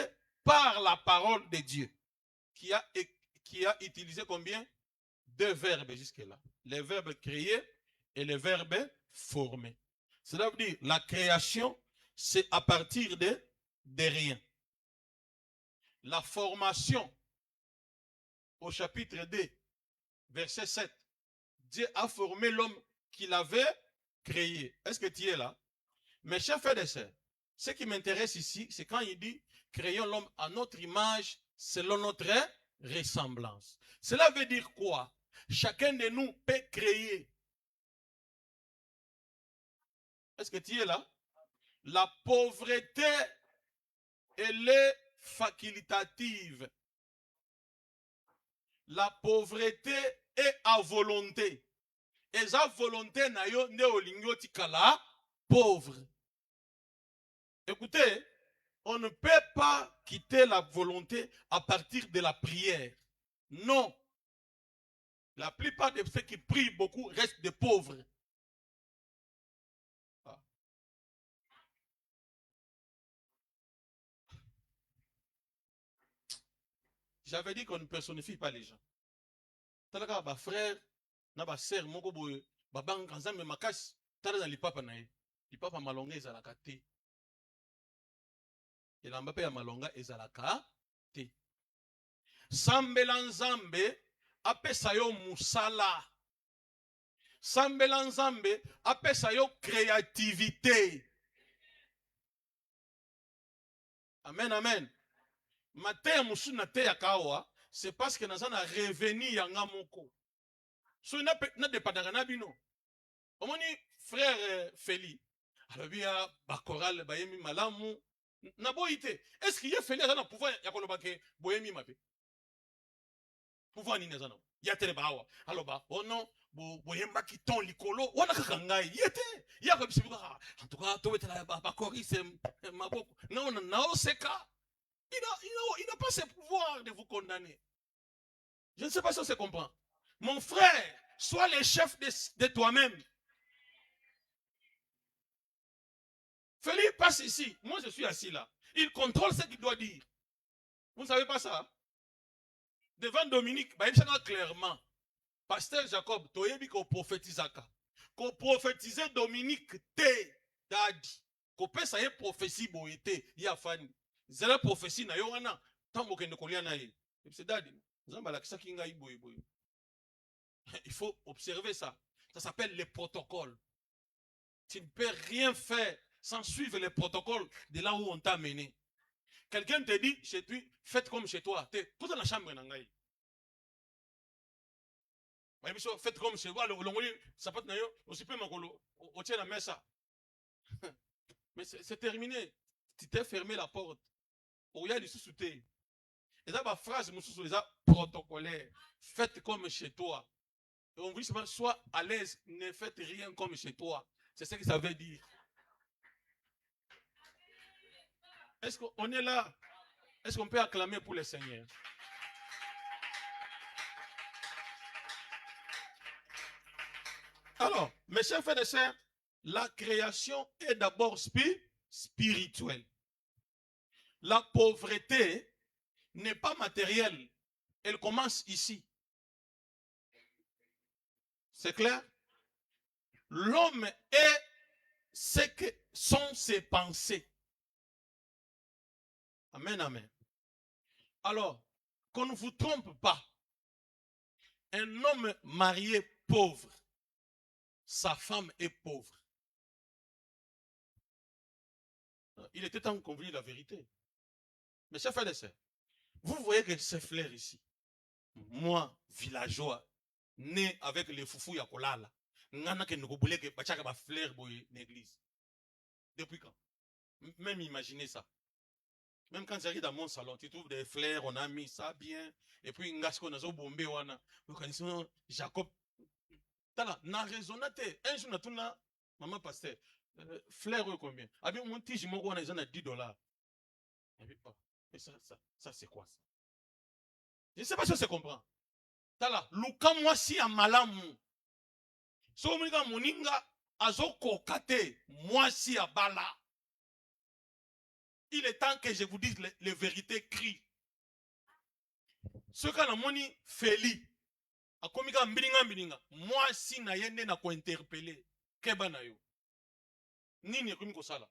par la parole de Dieu, qui a utilisé combien? 2 verbes jusque-là. Les verbes créer et les verbes former. Cela veut dire la création, c'est à partir de rien. La formation, au chapitre 2, verset 7, Dieu a formé l'homme qu'il avait créé. Est-ce que tu es là? Mes chers frères et sœurs, ce qui m'intéresse ici, c'est quand il dit créons l'homme à notre image, selon notre ressemblance. Cela veut dire quoi? Chacun de nous peut créer. Est-ce que tu es là? La pauvreté, elle est facultative. La pauvreté est à volonté. Et sa volonté na yo ne olingo tikala pauvre. Écoutez, on ne peut pas quitter la volonté à partir de la prière. Non. La plupart de ceux qui prient beaucoup restent des pauvres. J'avais dit qu'on ne personnifie pas les gens. Talaka ba frère, na ba sœur moko boye, ba bang kanzambe makasi, tala na lipapa na ye. Lipapa malonga ezalaka te. Elamba pe ya malonga ezalaka te. Sambela nzambe apesa yo musala. Sambela nzambe apesa yo créativité. Amen, amen. Matin musu na te ya kawa, c'est parce que nazana revenu yanga moko. So na dépendaka na bino. Omoni frère Feli, alors bien ba choral ba yemi malamu na boité. Est-ce qu'il y a Feli azana pouvoir ya koloba ke boyemi mabe? Pouvoir ni nazana. Ya tele bawa. Alors ba oh non, boyemba ki ton likolo, wana kakangai. Yete. Ya ko bisibuka. En tout cas, to wetela ba choriste maboko. Non non, non, c'est ka. Il n'a pas ce pouvoir de vous condamner. Je ne sais pas si on se comprend. Mon frère, sois le chef de toi-même. Philippe passe ici. Moi, je suis assis là. Il contrôle ce qu'il doit dire. Vous ne savez pas ça? Devant Dominique, il sait clairement. Pasteur Jacob, tu as dit qu'on prophétise. Qu'on prophétise Dominique te dadi. Qu'on peut ça y prophétie boité. Il y a fan. C'est la prophétie na yona. Tant que ne kolia na ye. C'est dadi. Il faut observer ça. Ça s'appelle les protocoles. Tu ne peux rien faire sans suivre les protocoles de là où on t'a mené. Quelqu'un te dit chez lui, faites comme chez toi. Tout dans la chambre. Faites comme chez toi. Mais c'est terminé. Tu t'es fermé la porte. Il y a du sous-souté. Et ça, ma phrase, protocolaire. Faites comme chez toi. Et on dit sois à l'aise, ne faites rien comme chez toi. C'est ce que ça veut dire. Est-ce qu'on est là? Est-ce qu'on peut acclamer pour le Seigneur? Alors, mes chers frères et sœurs, la création est d'abord spirituelle. La pauvreté n'est pas matérielle. Elle commence ici. C'est clair? L'homme est ce que sont ses pensées. Amen, amen. Alors, qu'on ne vous trompe pas. Un homme marié pauvre, sa femme est pauvre. Il était temps qu'on vit la vérité. Mais chers frères et sœurs, vous voyez que ces fleurs ici, moi, villageois, né avec les foufous yakolala, nana que nous voulons que bachaka ba fleur boy l'église. Depuis quand? Même imaginez ça. Même quand j'arrive dans mon salon, tu trouves des fleurs, on a mis ça bien, et puis ngasko nazo bombe wana, vous connaissez Jacob. Tala, na raisonnate. Un jour na tuna maman pasteur, fleurs combien? Abi mon tige mon wana ils ont $10. Mais ça c'est quoi ça? Je ne sais pas si on se comprend. Tala, luka moi si a malamu. So moninga moninga azoko kate, moi si à bala. Il est temps que je vous dise les vérités cries. Ce qu'on a moni Feli, a komika mbilinga, moi si na yende na ko interpeller, keba na yo. Nini komiko sala.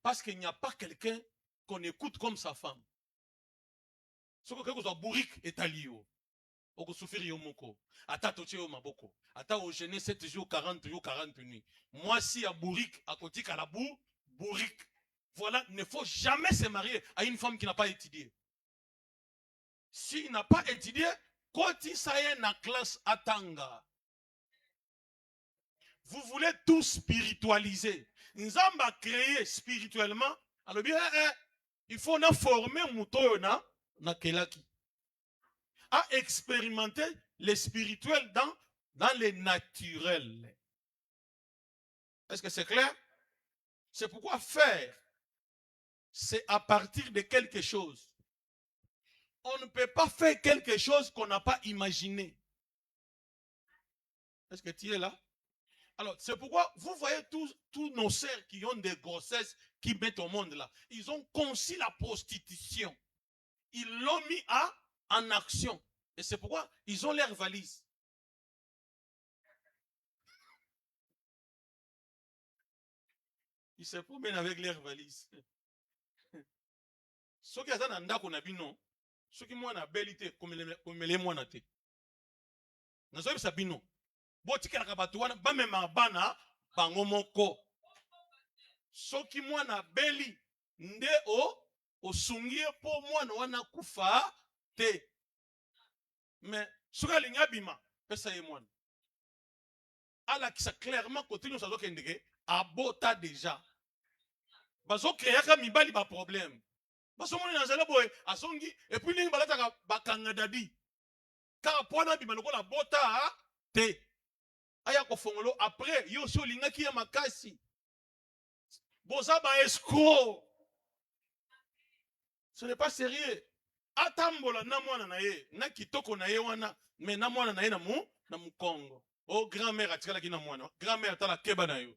Parce qu'il n'y a pas quelqu'un qu'on écoute comme sa femme. Ce que quelque chose bourrique est allié. Oko souffrir yo moko. Ata toche yo maboko. Ata au gêner 7 jours, 40 jours, 40 nuits. Moi si à bourrique, à côté à la bourrique. Voilà, il ne faut jamais se marier à une femme qui n'a pas étudié. S'il n'a pas étudié, quand il s'aille dans la classe Atanga, vous voulez tout spiritualiser. Nous avons créé spirituellement. Alors bien, il faut former Mouto na Kelaki. À expérimenter le spirituel dans le naturel. Est-ce que c'est clair? C'est pourquoi faire, c'est à partir de quelque chose. On ne peut pas faire quelque chose qu'on n'a pas imaginé. Est-ce que tu es là? Alors, c'est pourquoi vous voyez tous nos sœurs qui ont des grossesses qui mettent au monde là. Ils ont conçu la prostitution. Ils l'ont mis en action. Et c'est pourquoi ils ont leur valise. Ils se promènent avec leur valise. Ceux qui ont un ndako na bino, ceux qui ont un belité comme les moines te. Nous avons ça bino. Botika na batuana ba mema bana bango moko. Ceux qui ont un beli nde o sungie po mwana wana kufa te. Mais ceux qui ont bima pesa ye mwana. Ala qui ça clairement côté nous ça doit qu'indégué abota déjà. Bazo créer ka mibali ba problème. Bazo moni na zela boy asongi et puis lingi balata ba kanga dadi. Ka pona bima lokola bota te. Aya ko fongolo après yo so linga ki ya makasi. Boza ba escroc. Ce n'est pas sérieux. Atambola na mwana na ye, na kitoko na ye wana, mais na mwana na ye na mukongo. Oh grand-mère atikala ki na mwana. Grand-mère tala keba na yo.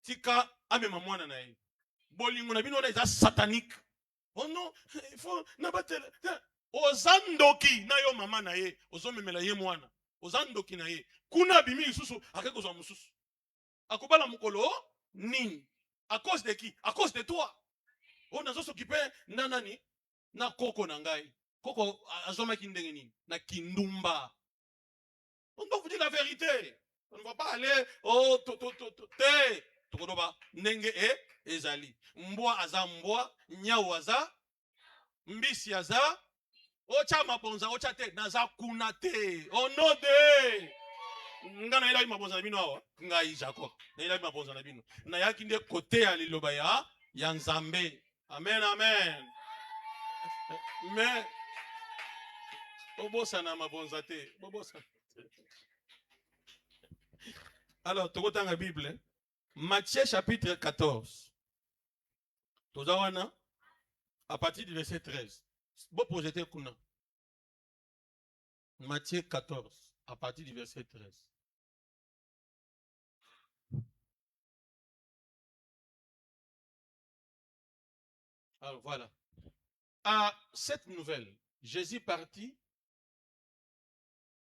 Tika amema mwana na ye. Bolingo na bino na eza satanique. Oh non, il faut nabatela. Ozandoki na yo mama na ye, ozomemela ye mwana. Ozandoki na ye. Kuna bimi isusu akekozwa mususu. Akobala mukolo nini? À cause de qui? À cause de toi. On a s'occupé nanani na koko na ngai. Koko azoma kindenge nini? Na kindumba. On doit vous dire la vérité. On ne va pas aller te tokodoba nenge ezali. Mbwa aza mbwa, nyau aza, mbisi aza, ocha mabonza ocha te naza kuna te. Onode. Ngana ila mabonza na bino awa. Ngai Jacob. Na ila mabonza na bino. Na yaki nde kote ya liloba ya Nzambe. Amen, amen. Mais obosa na mabonza te. Bobosa. Alors, tu dans la Bible, Matthieu chapitre 14. Tozawana, à partir du verset 13. Bon projeté kuna. Matthieu 14, à partir du verset 13. Alors voilà. À cette nouvelle, Jésus partit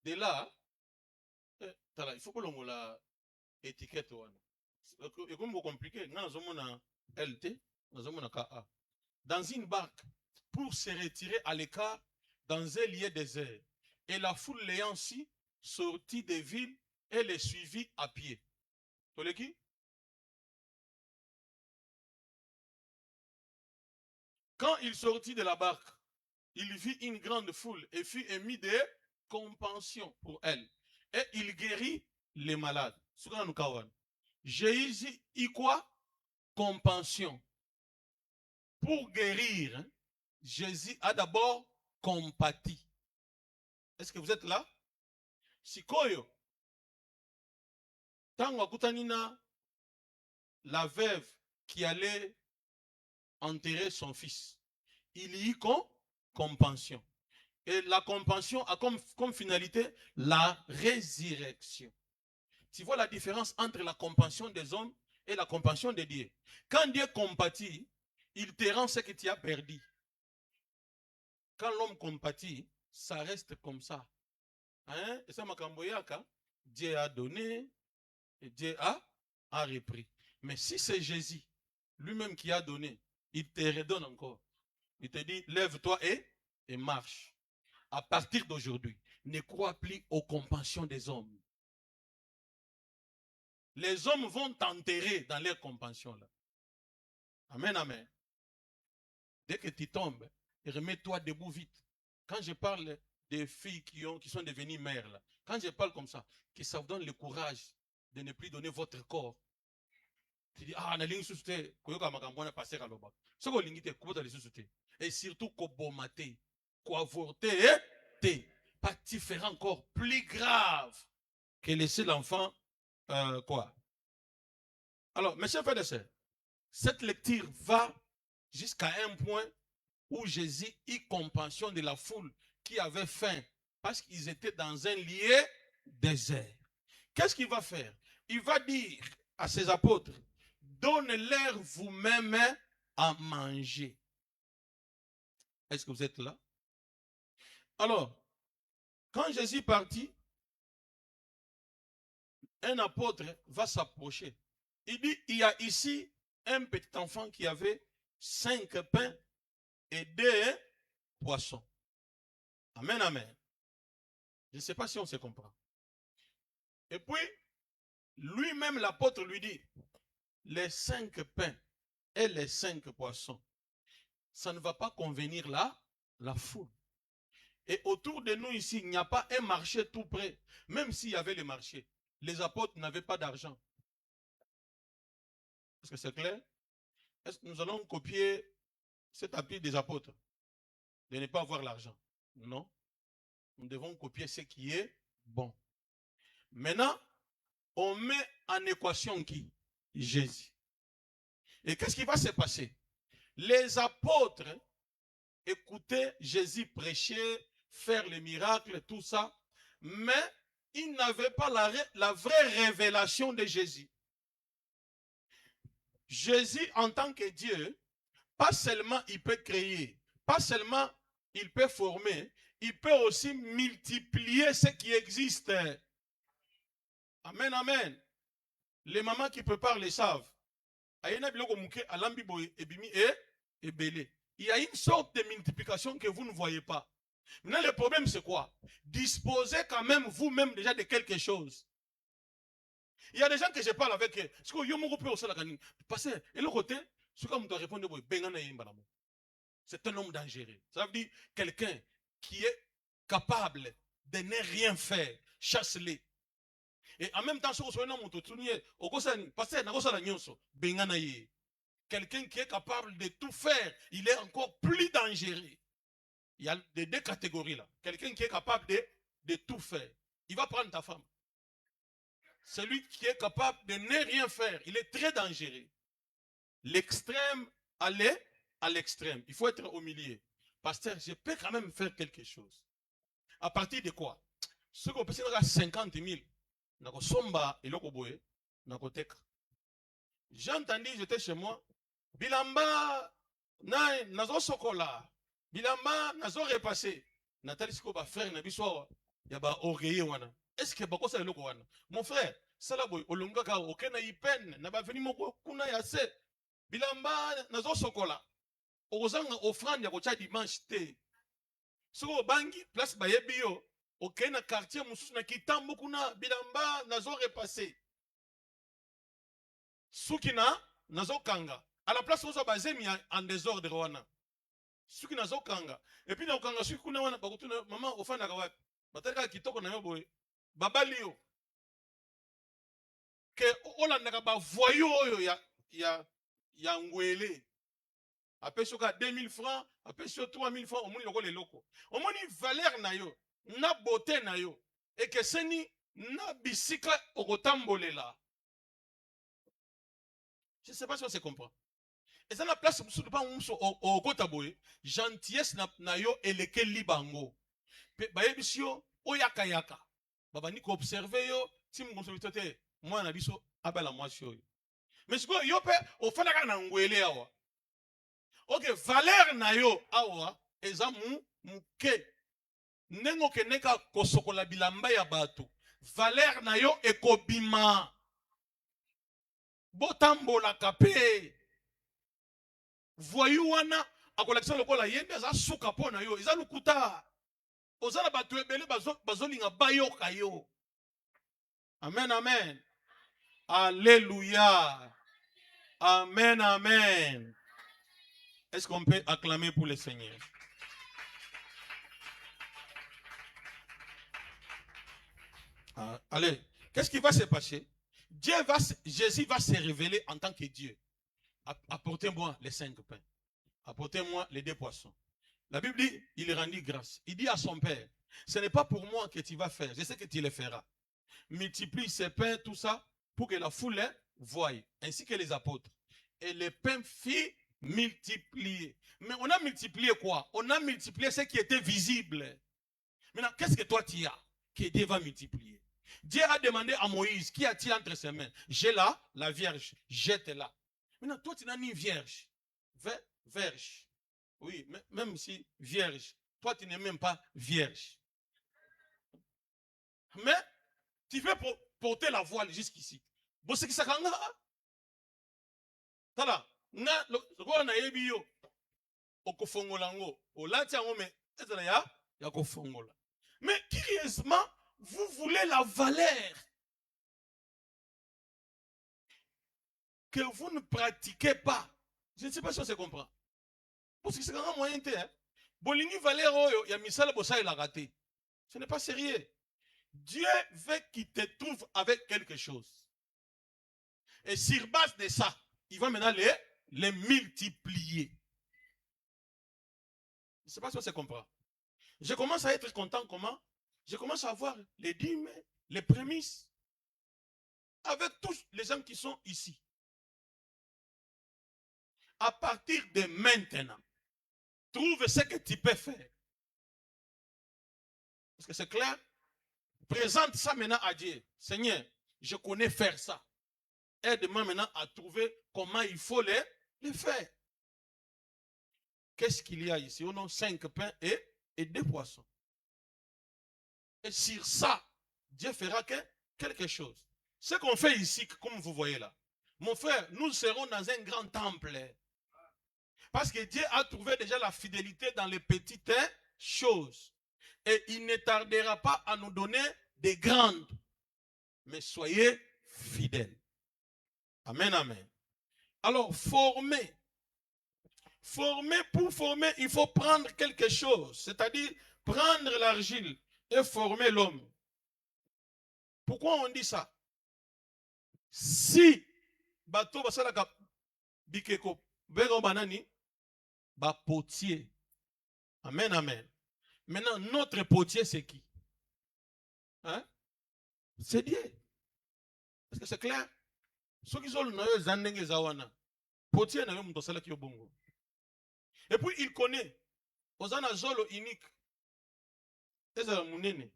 de là. Il faut que l'on la étiquette. Et comme vous compliquez, nous avons un LT, nous avons un KA. Dans une barque, pour se retirer à l'écart dans un lieu désert. Et la foule l'ayant ainsi sortit des villes et les suivit à pied. Toleki? Quand il sortit de la barque, il vit une grande foule et fut émis de compassion pour elle. Et il guérit les malades. Jésus y quoi? Compassion. Pour guérir, Jésus a d'abord compati. Est-ce que vous êtes là? Sikoyo. Tango akutanina, la veuve qui allait enterrer son fils. Il y eut compassion. Et la compassion a comme finalité la résurrection. tu vois la différence entre la compassion des hommes et la compassion de Dieu. Quand Dieu compatit, il te rend ce que tu as perdu. Quand l'homme compatit, ça reste comme ça. Hein? Et ça, Makamboyaka, Dieu a donné et Dieu a repris. Mais si c'est Jésus lui-même qui a donné, il te redonne encore. Il te dit, lève-toi et marche. À partir d'aujourd'hui, ne crois plus aux compassions des hommes. Les hommes vont t'enterrer dans leurs compassions là. Amen, amen. Dès que tu tombes, remets-toi debout vite. Quand je parle des filles qui sont devenues mères, là, quand je parle comme ça, que ça vous donne le courage de ne plus donner votre corps. Tu dis, ah, nalingi susute, koyoka makambona passer à l'oba. Ce qu'on lingite, koubota les susute. Et surtout, kobomate, koavorter, pas différent encore, plus grave que laisser l'enfant, quoi. Alors, mes chers frères et sœurs, cette lecture va jusqu'à un point où Jésus eut compassion de la foule qui avait faim parce qu'ils étaient dans un lieu désert. Qu'est-ce qu'il va faire? Il va dire à ses apôtres, donnez-leur vous-même à manger. Est-ce que vous êtes là? Alors, quand Jésus partit, un apôtre va s'approcher. Il dit, il y a ici un petit enfant qui avait 5 pains et 2 poissons. Amen, amen. Je ne sais pas si on se comprend. Et puis, lui-même, l'apôtre lui dit, les 5 pains et les 5 poissons, ça ne va pas convenir là, la foule. Et autour de nous ici, il n'y a pas un marché tout près. Même s'il y avait le marché, les apôtres n'avaient pas d'argent. Est-ce que c'est clair? Est-ce que nous allons copier cet appui des apôtres de ne pas avoir l'argent? Non. Nous devons copier ce qui est bon. Maintenant, on met en équation qui? Jésus. Et qu'est-ce qui va se passer? Les apôtres écoutaient Jésus prêcher, faire les miracles, tout ça, mais ils n'avaient pas la vraie révélation de Jésus. Jésus, en tant que Dieu, pas seulement il peut créer, pas seulement il peut former, il peut aussi multiplier ce qui existe. Amen, amen. Les mamans qui préparent les savent. Il y a une sorte de multiplication que vous ne voyez pas. Maintenant, le problème, c'est quoi? Disposez quand même vous-même déjà de quelque chose. Il y a des gens que je parle avec eux. Parce que, et le côté, c'est comme doit répondre, c'est un homme dangereux. Ça veut dire quelqu'un qui est capable de ne rien faire. Chasse-les. Et en même temps, quelqu'un qui est capable de tout faire, il est encore plus dangereux. Il y a deux catégories là. Quelqu'un qui est capable de tout faire. Il va prendre ta femme. Celui qui est capable de ne rien faire, il est très dangereux. L'extrême, aller à l'extrême. Il faut être au milieu. Pasteur, je peux quand même faire quelque chose. À partir de quoi? Ce qu'on peut dire à 50 000. J'ai entendu, j'étais chez moi. Bilamba, nazo sokola. Bilamba, nazo repassé. Nathalie Siko ba frère na biso ya ba orgueil wana. Est-ce que bako sa loko wana? Mon frère, sala boy olonga ka okena ipen na ba veni moko kuna ya se. Bilamba nazo sokola. Ozanga offrande ya ko cha dimanche te. Siko bangi place ba yebi yo. Okena quartier mususu na kitambo kuna bilamba nazo repassé. Sukina nazo kanga. À la place où bazemi en désordre wana. Suki nazo kanga. Et puis na kanga suki kuna wana bakutuna maman ofana ka wapi. Bataka kitoko na yo boy. Babali yo. Que olanda ka ba voyou oyo ya ngwele. Après soka 2000 francs, après sur 3000 francs, au moins le loko. Au moins valeur na yo, na beauté na yo. Et que seni na bisika okotambolela. Je ne sais pas si on se comprend. Et ça la place au kotaboye, gentillesse na yo eleke libango. Ba yebisio oyaka yaka. Baba ni ko observer yo, si moto te moi na biso abala mwasi oyo. Mais siko yo pe ofana na ngwele awa. OK, valeur na yo awa eza muke. Nengo keneka kosokola bilamba ya bato. Valeur na yo ekobima. Botambola kape. Voyou wana akolakisa lokola yende aza suka pona yo. Eza lukuta. Ozana bato ebele bazolinga bayoka yo. Amen, amen. Alléluia. Amen, amen. Est-ce qu'on peut acclamer pour le Seigneur? Allez, qu'est-ce qui va se passer? Jésus va se révéler en tant que Dieu. Apportez-moi les 5 pains. Apportez-moi les 2 poissons. La Bible dit, il rendit grâce. Il dit à son père, ce n'est pas pour moi que tu vas faire, je sais que tu le feras. Multiplie ces pains, tout ça, pour que la foule les voie, ainsi que les apôtres. Et les pains fit multiplier. Mais on a multiplié quoi? On a multiplié ce qui était visible. Maintenant, qu'est-ce que toi tu as que Dieu va multiplier? Dieu a demandé à Moïse, qui a-t-il entre ses mains? J'ai là, la vierge, jette-la. Maintenant, toi tu n'as ni vierge. Vierge. Oui, même si vierge, toi tu n'es même pas vierge. Mais tu veux porter la voile jusqu'ici. Bon, c'est que ça kanga. Tala, na lo na yebi yo. Okofongola ngo. Olati yango me ezala ya kofongola. Mais curieusement, vous voulez la valeur que vous ne pratiquez pas. Je ne sais pas si on se comprend. Parce que c'est quand même moyen de hein. Bolingi valeur oyo ya misala bosa il a raté. Ce n'est pas sérieux. Dieu veut qu'il te trouve avec quelque chose. Et sur base de ça, il va maintenant les multiplier. Je ne sais pas si on se comprend. Je commence à être content comment? Je commence à avoir les dîmes, les prémices, avec tous les gens qui sont ici. À partir de maintenant, trouve ce que tu peux faire. Est-ce que c'est clair? Présente ça maintenant à Dieu. Seigneur, je connais faire ça. Aide-moi maintenant à trouver comment il faut les faire. Qu'est-ce qu'il y a ici? On a 5 pains et 2 poissons. Et sur ça, Dieu fera quelque chose. Ce qu'on fait ici, comme vous voyez là, mon frère, nous serons dans un grand temple. Parce que Dieu a trouvé déjà la fidélité dans les petites choses. Et il ne tardera pas à nous donner des grandes. Mais soyez fidèles. Amen, amen. Alors, former. Pour former, il faut prendre quelque chose. C'est-à-dire, prendre l'argile et former l'homme. Pourquoi on dit ça? Si, bateau, basalaka, bikeko, bego banani, ba potier. Amen, amen. Maintenant, notre potier, c'est qui? Hein? C'est Dieu. Est-ce que c'est clair? Ceux qui sont le zandenge zawana. Potier n'a même pas qui bongo. Et puis il connaît. Ozana zolo unique. Ezala munene.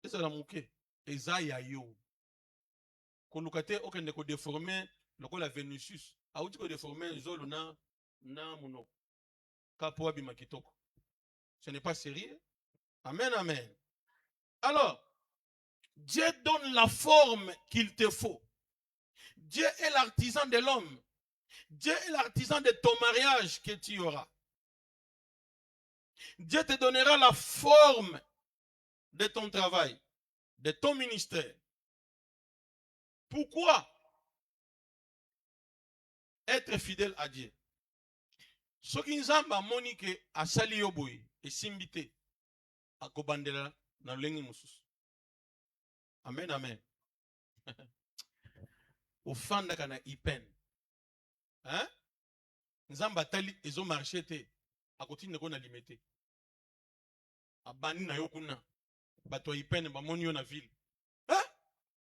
Ezala muke. Ezaya yo. Kolukate okende ko déformer lokola Vénus. Auti ko déformer zolo na muno. Kapo abima kitoko. Ce n'est pas sérieux. Amen, amen. Alors, Dieu donne la forme qu'il te faut. Dieu est l'artisan de l'homme. Dieu est l'artisan de ton mariage que tu auras. Dieu te donnera la forme de ton travail, de ton ministère. Pourquoi être fidèle à Dieu? Ce qui nous a monique à Salioboui et Simbité à Kobandela dans l'Engimusus. Amen, amen. Au fin de la Ipen. Hein? Nzamba tali ezo marché te a continue ko na limité. A bani na yokuna. Bato Ipen ba moni yo na ville. Hein?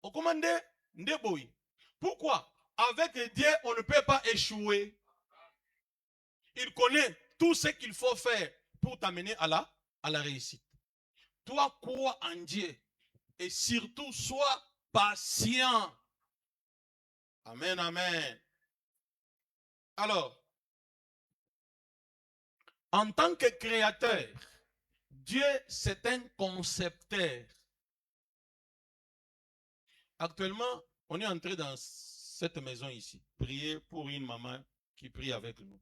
Au commandé ndeboy. Pourquoi? Avec Dieu, on ne peut pas échouer. Il connaît tout ce qu'il faut faire pour t'amener à la réussite. Toi, crois en Dieu et surtout sois patient. Amen, amen. Alors, en tant que créateur, Dieu, c'est un concepteur. Actuellement, on est entré dans cette maison ici, prier pour une maman qui prie avec nous.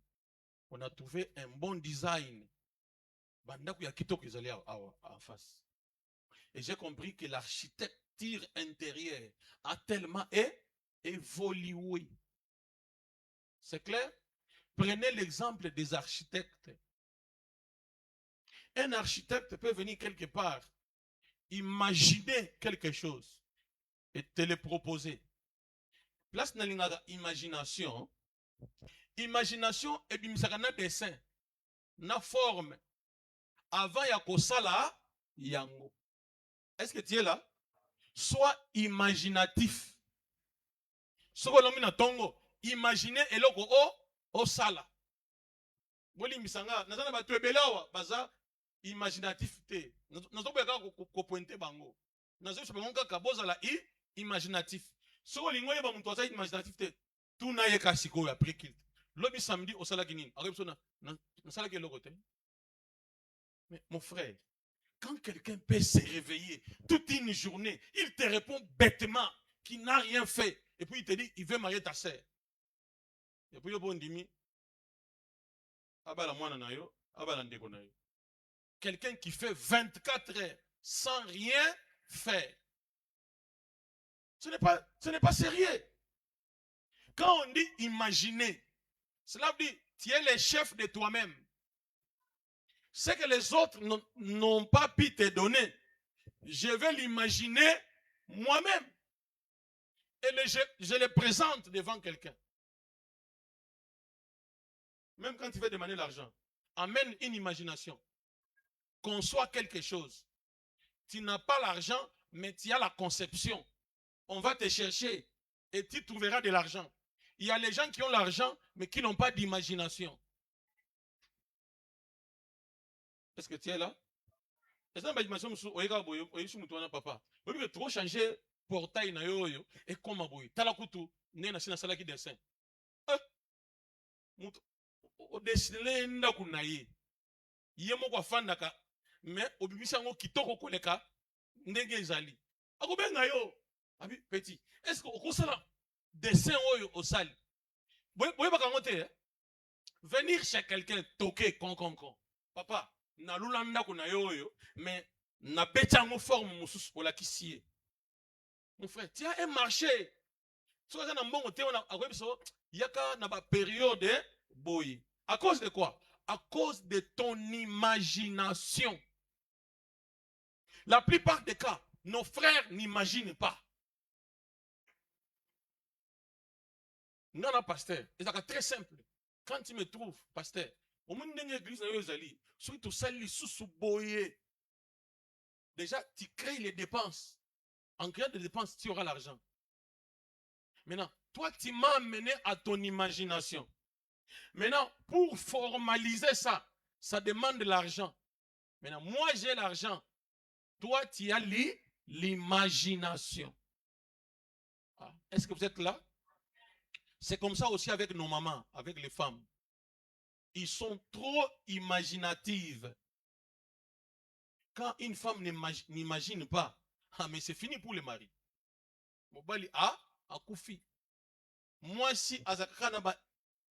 On a trouvé un bon design. En face. Et j'ai compris que l'architecture intérieure a tellement évolué. C'est clair? Prenez l'exemple des architectes. Un architecte peut venir quelque part, imaginer quelque chose et te le proposer. Place na lingaka imagination. Imagination et bimisakana dessin. Na forme. Avant ya kosala yango. Est-ce que tu es là? Sois imaginatif. Soko lomi na tongo. Imaginez eloko o sala. Boli misanga. Nazana ba tuebelawa baza imaginatif te. Nazo beka ko pointer bango. Nazo sobenga kaka bozala imaginatif. Soko lingwe ba muntu aza imaginatif te. Tuna ye kasiko ya prekil. Lobi samedi o sala kinini. Akebso na sala ke eloko te. Mais mon frère, quand quelqu'un peut se réveiller toute une journée, il te répond bêtement qu'il n'a rien fait. Et puis il te dit, il veut marier ta sœur. Et puis il dit, quelqu'un qui fait 24 heures sans rien faire. Ce n'est pas sérieux. Quand on dit imaginer, cela veut dire, tu es le chef de toi-même. Ce que les autres n'ont pas pu te donner, je vais l'imaginer moi-même. Et je le présente devant quelqu'un. Même quand tu veux demander l'argent, amène une imagination. Conçois quelque chose. Tu n'as pas l'argent, mais tu as la conception. On va te chercher et tu trouveras de l'argent. Il y a les gens qui ont l'argent, mais qui n'ont pas d'imagination. Est-ce que tu es là? Est-ce que tu as papa? Tu trop changer portail na yo et comme aboy. Tala kutu ne na sina sala ki dessin. O dessiner nda kunaye. Yemo kwa fanda ka mais obimisa ngo kitoko koleka ndenge ezali. Akobenga yo. Abi petit. Est-ce que okosala dessin oyo osali? Boye bakangote. Venir chez quelqu'un toquer con. Papa na lulanda kuna yoyo mais na betango forme mususu pour la kisie. Mon frère, tu as un marché. Tu as un bon côté on a akobiso yaka na ba période boy. À cause de quoi? À cause de ton imagination. La plupart des cas, nos frères n'imaginent pas. Non, pasteur, c'est très simple. Quand tu me trouves, pasteur, au monde d'une église, déjà, tu crées les dépenses. En créant des dépenses, tu auras l'argent. Maintenant, toi, tu m'as amené à ton imagination. Maintenant, pour formaliser ça, ça demande de l'argent. Maintenant, moi, j'ai l'argent. Toi, tu as l'imagination. Ah, est-ce que vous êtes là? C'est comme ça aussi avec nos mamans, avec les femmes. Ils sont trop imaginatives. Quand une femme n'imagine pas, ah, mais c'est fini pour le mari. Mobali a koufi. Moi, si azakaka na ba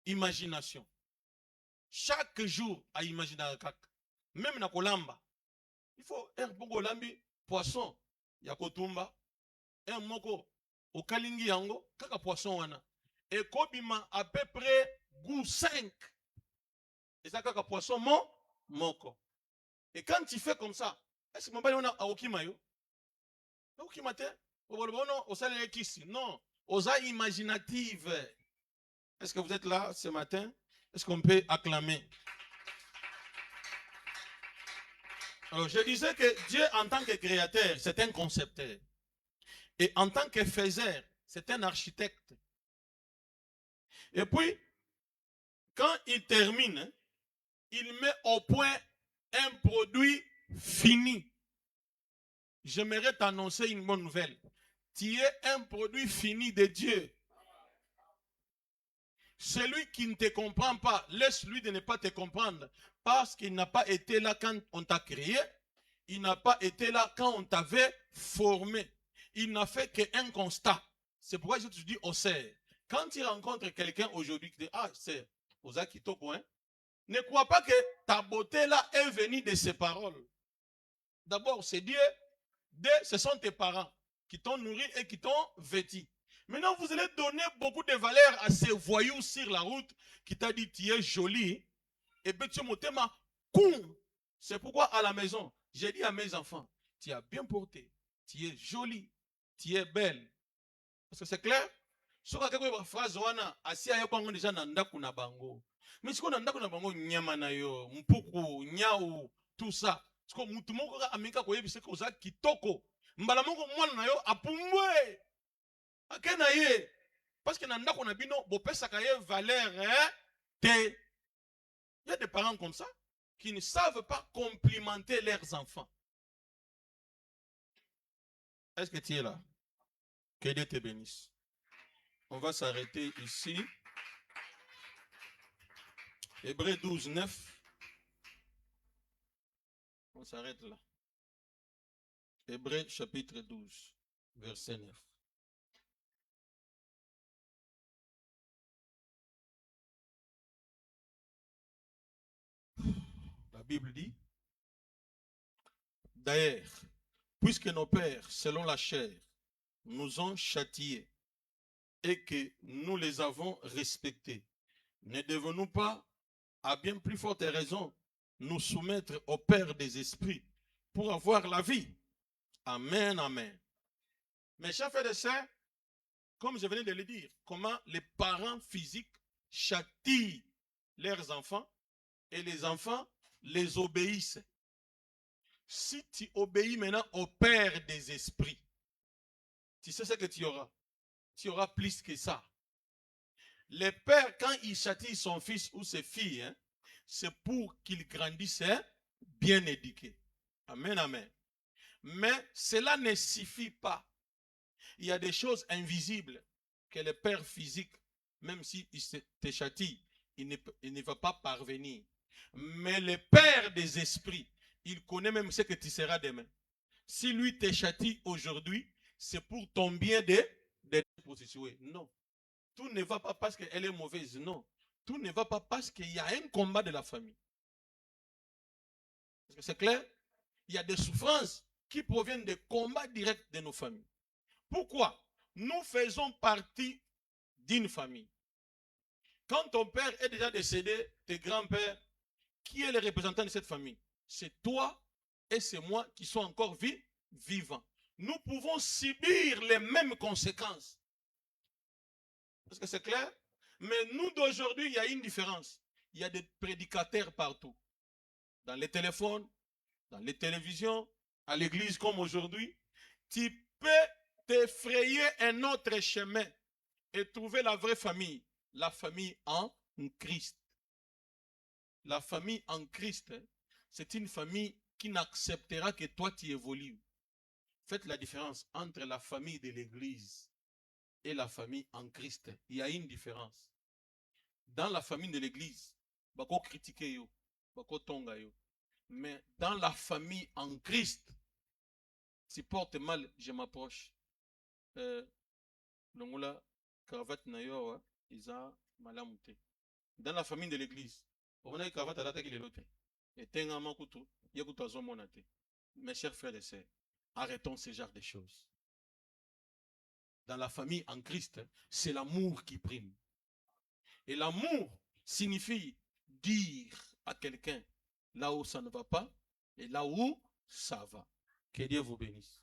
imagination. Chaque jour, à imaginer. Même na kolamba. Il faut un peu lambi poisson. Yakotumba. Un moko. Au kalingi yango. Kaka poisson wana. Et kobima à peu près goût 5. Et ça kaka poisson moko. Et quand tu fais comme ça, est-ce que mobali wana aokimayo? Aokimate? Non. Osa imaginative. Est-ce que vous êtes là ce matin? Est-ce qu'on peut acclamer? Alors, je disais que Dieu, en tant que créateur, c'est un concepteur. Et en tant que faiseur, c'est un architecte. Et puis, quand il termine, il met au point un produit fini. J'aimerais t'annoncer une bonne nouvelle. Tu es un produit fini de Dieu. Celui qui ne te comprend pas, laisse-lui de ne pas te comprendre. Parce qu'il n'a pas été là quand on t'a créé. Il n'a pas été là quand on t'avait formé. Il n'a fait qu'un constat. C'est pourquoi je te dis au cerf. Quand tu rencontres quelqu'un aujourd'hui qui dit, ah, c'est Oza Kitoko, hein? Ne crois pas que ta beauté là est venue de ses paroles. D'abord, c'est Dieu. Deux, ce sont tes parents qui t'ont nourri et qui t'ont vêti. Maintenant, vous allez donner beaucoup de valeur à ces voyous sur la route qui t'a dit tu es joli. Et puis tu es mon thème. C'est pourquoi à la maison, j'ai dit à mes enfants, tu as bien porté, tu es jolie, tu es belle. Parce que c'est clair? Si vous avez une phrase, assis à yon déjà nanda kuna bango. Mais si vous nanda kuna bango nyama na yo, mpuku, nyao, tout ça. Si vous mutu moko amika ko yebise ko za kitoko. Mbala moko mwana na yo apumbwe. Akena ye. Parce que nanda kuna bino bo pesa ka ye valeur hein te. Il y a des parents comme ça qui ne savent pas complimenter leurs enfants. Est-ce que tu es là? Que Dieu te bénisse. On va s'arrêter ici. Hébreux 12, 9. On s'arrête là. Hébreux chapitre 12, verset 9. La Bible dit, d'ailleurs, puisque nos pères, selon la chair, nous ont châtiés et que nous les avons respectés, ne devons-nous pas, à bien plus forte raison, nous soumettre au Père des esprits pour avoir la vie? Amen, amen. Mes chers frères et sœurs, comme je venais de le dire, comment les parents physiques châtient leurs enfants et les enfants les obéissent. Si tu obéis maintenant au Père des esprits, tu sais ce que tu auras. Tu auras plus que ça. Le père, quand il châtie son fils ou ses filles, hein, c'est pour qu'ils grandissent hein, bien éduqués. Amen, amen. Mais cela ne suffit pas. Il y a des choses invisibles que le père physique, même s'il te châtie, il ne va pas parvenir. Mais le Père des esprits, il connaît même ce que tu seras demain. Si lui te châtie aujourd'hui, c'est pour ton bien d'être positionné. Non. Tout ne va pas parce qu'elle est mauvaise. Non. Tout ne va pas parce qu'il y a un combat de la famille. Est-ce que c'est clair? Il y a des souffrances qui proviennent des combats directs de nos familles. Pourquoi? Nous faisons partie d'une famille. Quand ton père est déjà décédé, tes grands-pères, qui est le représentant de cette famille? C'est toi et c'est moi qui sont encore vivants. Nous pouvons subir les mêmes conséquences. Est-ce que c'est clair? Mais nous d'aujourd'hui, il y a une différence. Il y a des prédicateurs partout. Dans les téléphones, dans les télévisions, à l'église comme aujourd'hui. Tu peux t'effrayer un autre chemin et trouver la vraie famille. La famille en Christ. La famille en Christ, c'est une famille qui n'acceptera que toi tu évolues. Faites la différence entre la famille de l'église et la famille en Christ. Il y a une différence. Dans la famille de l'église, bako critiquer yo, bako tonga yo. Mais dans la famille en Christ, si porte mal, je m'approche. Longola, cravate na yo, isa malamute. Dans la famille de l'église, on a une cravate à la tête qui est l'autre. Et tenga makutu, yakutu azomonate. Mes chers frères et sœurs, arrêtons ce genre de choses. Dans la famille en Christ, c'est l'amour qui prime. Et l'amour signifie dire à quelqu'un là où ça ne va pas et là où ça va. Que Dieu vous bénisse.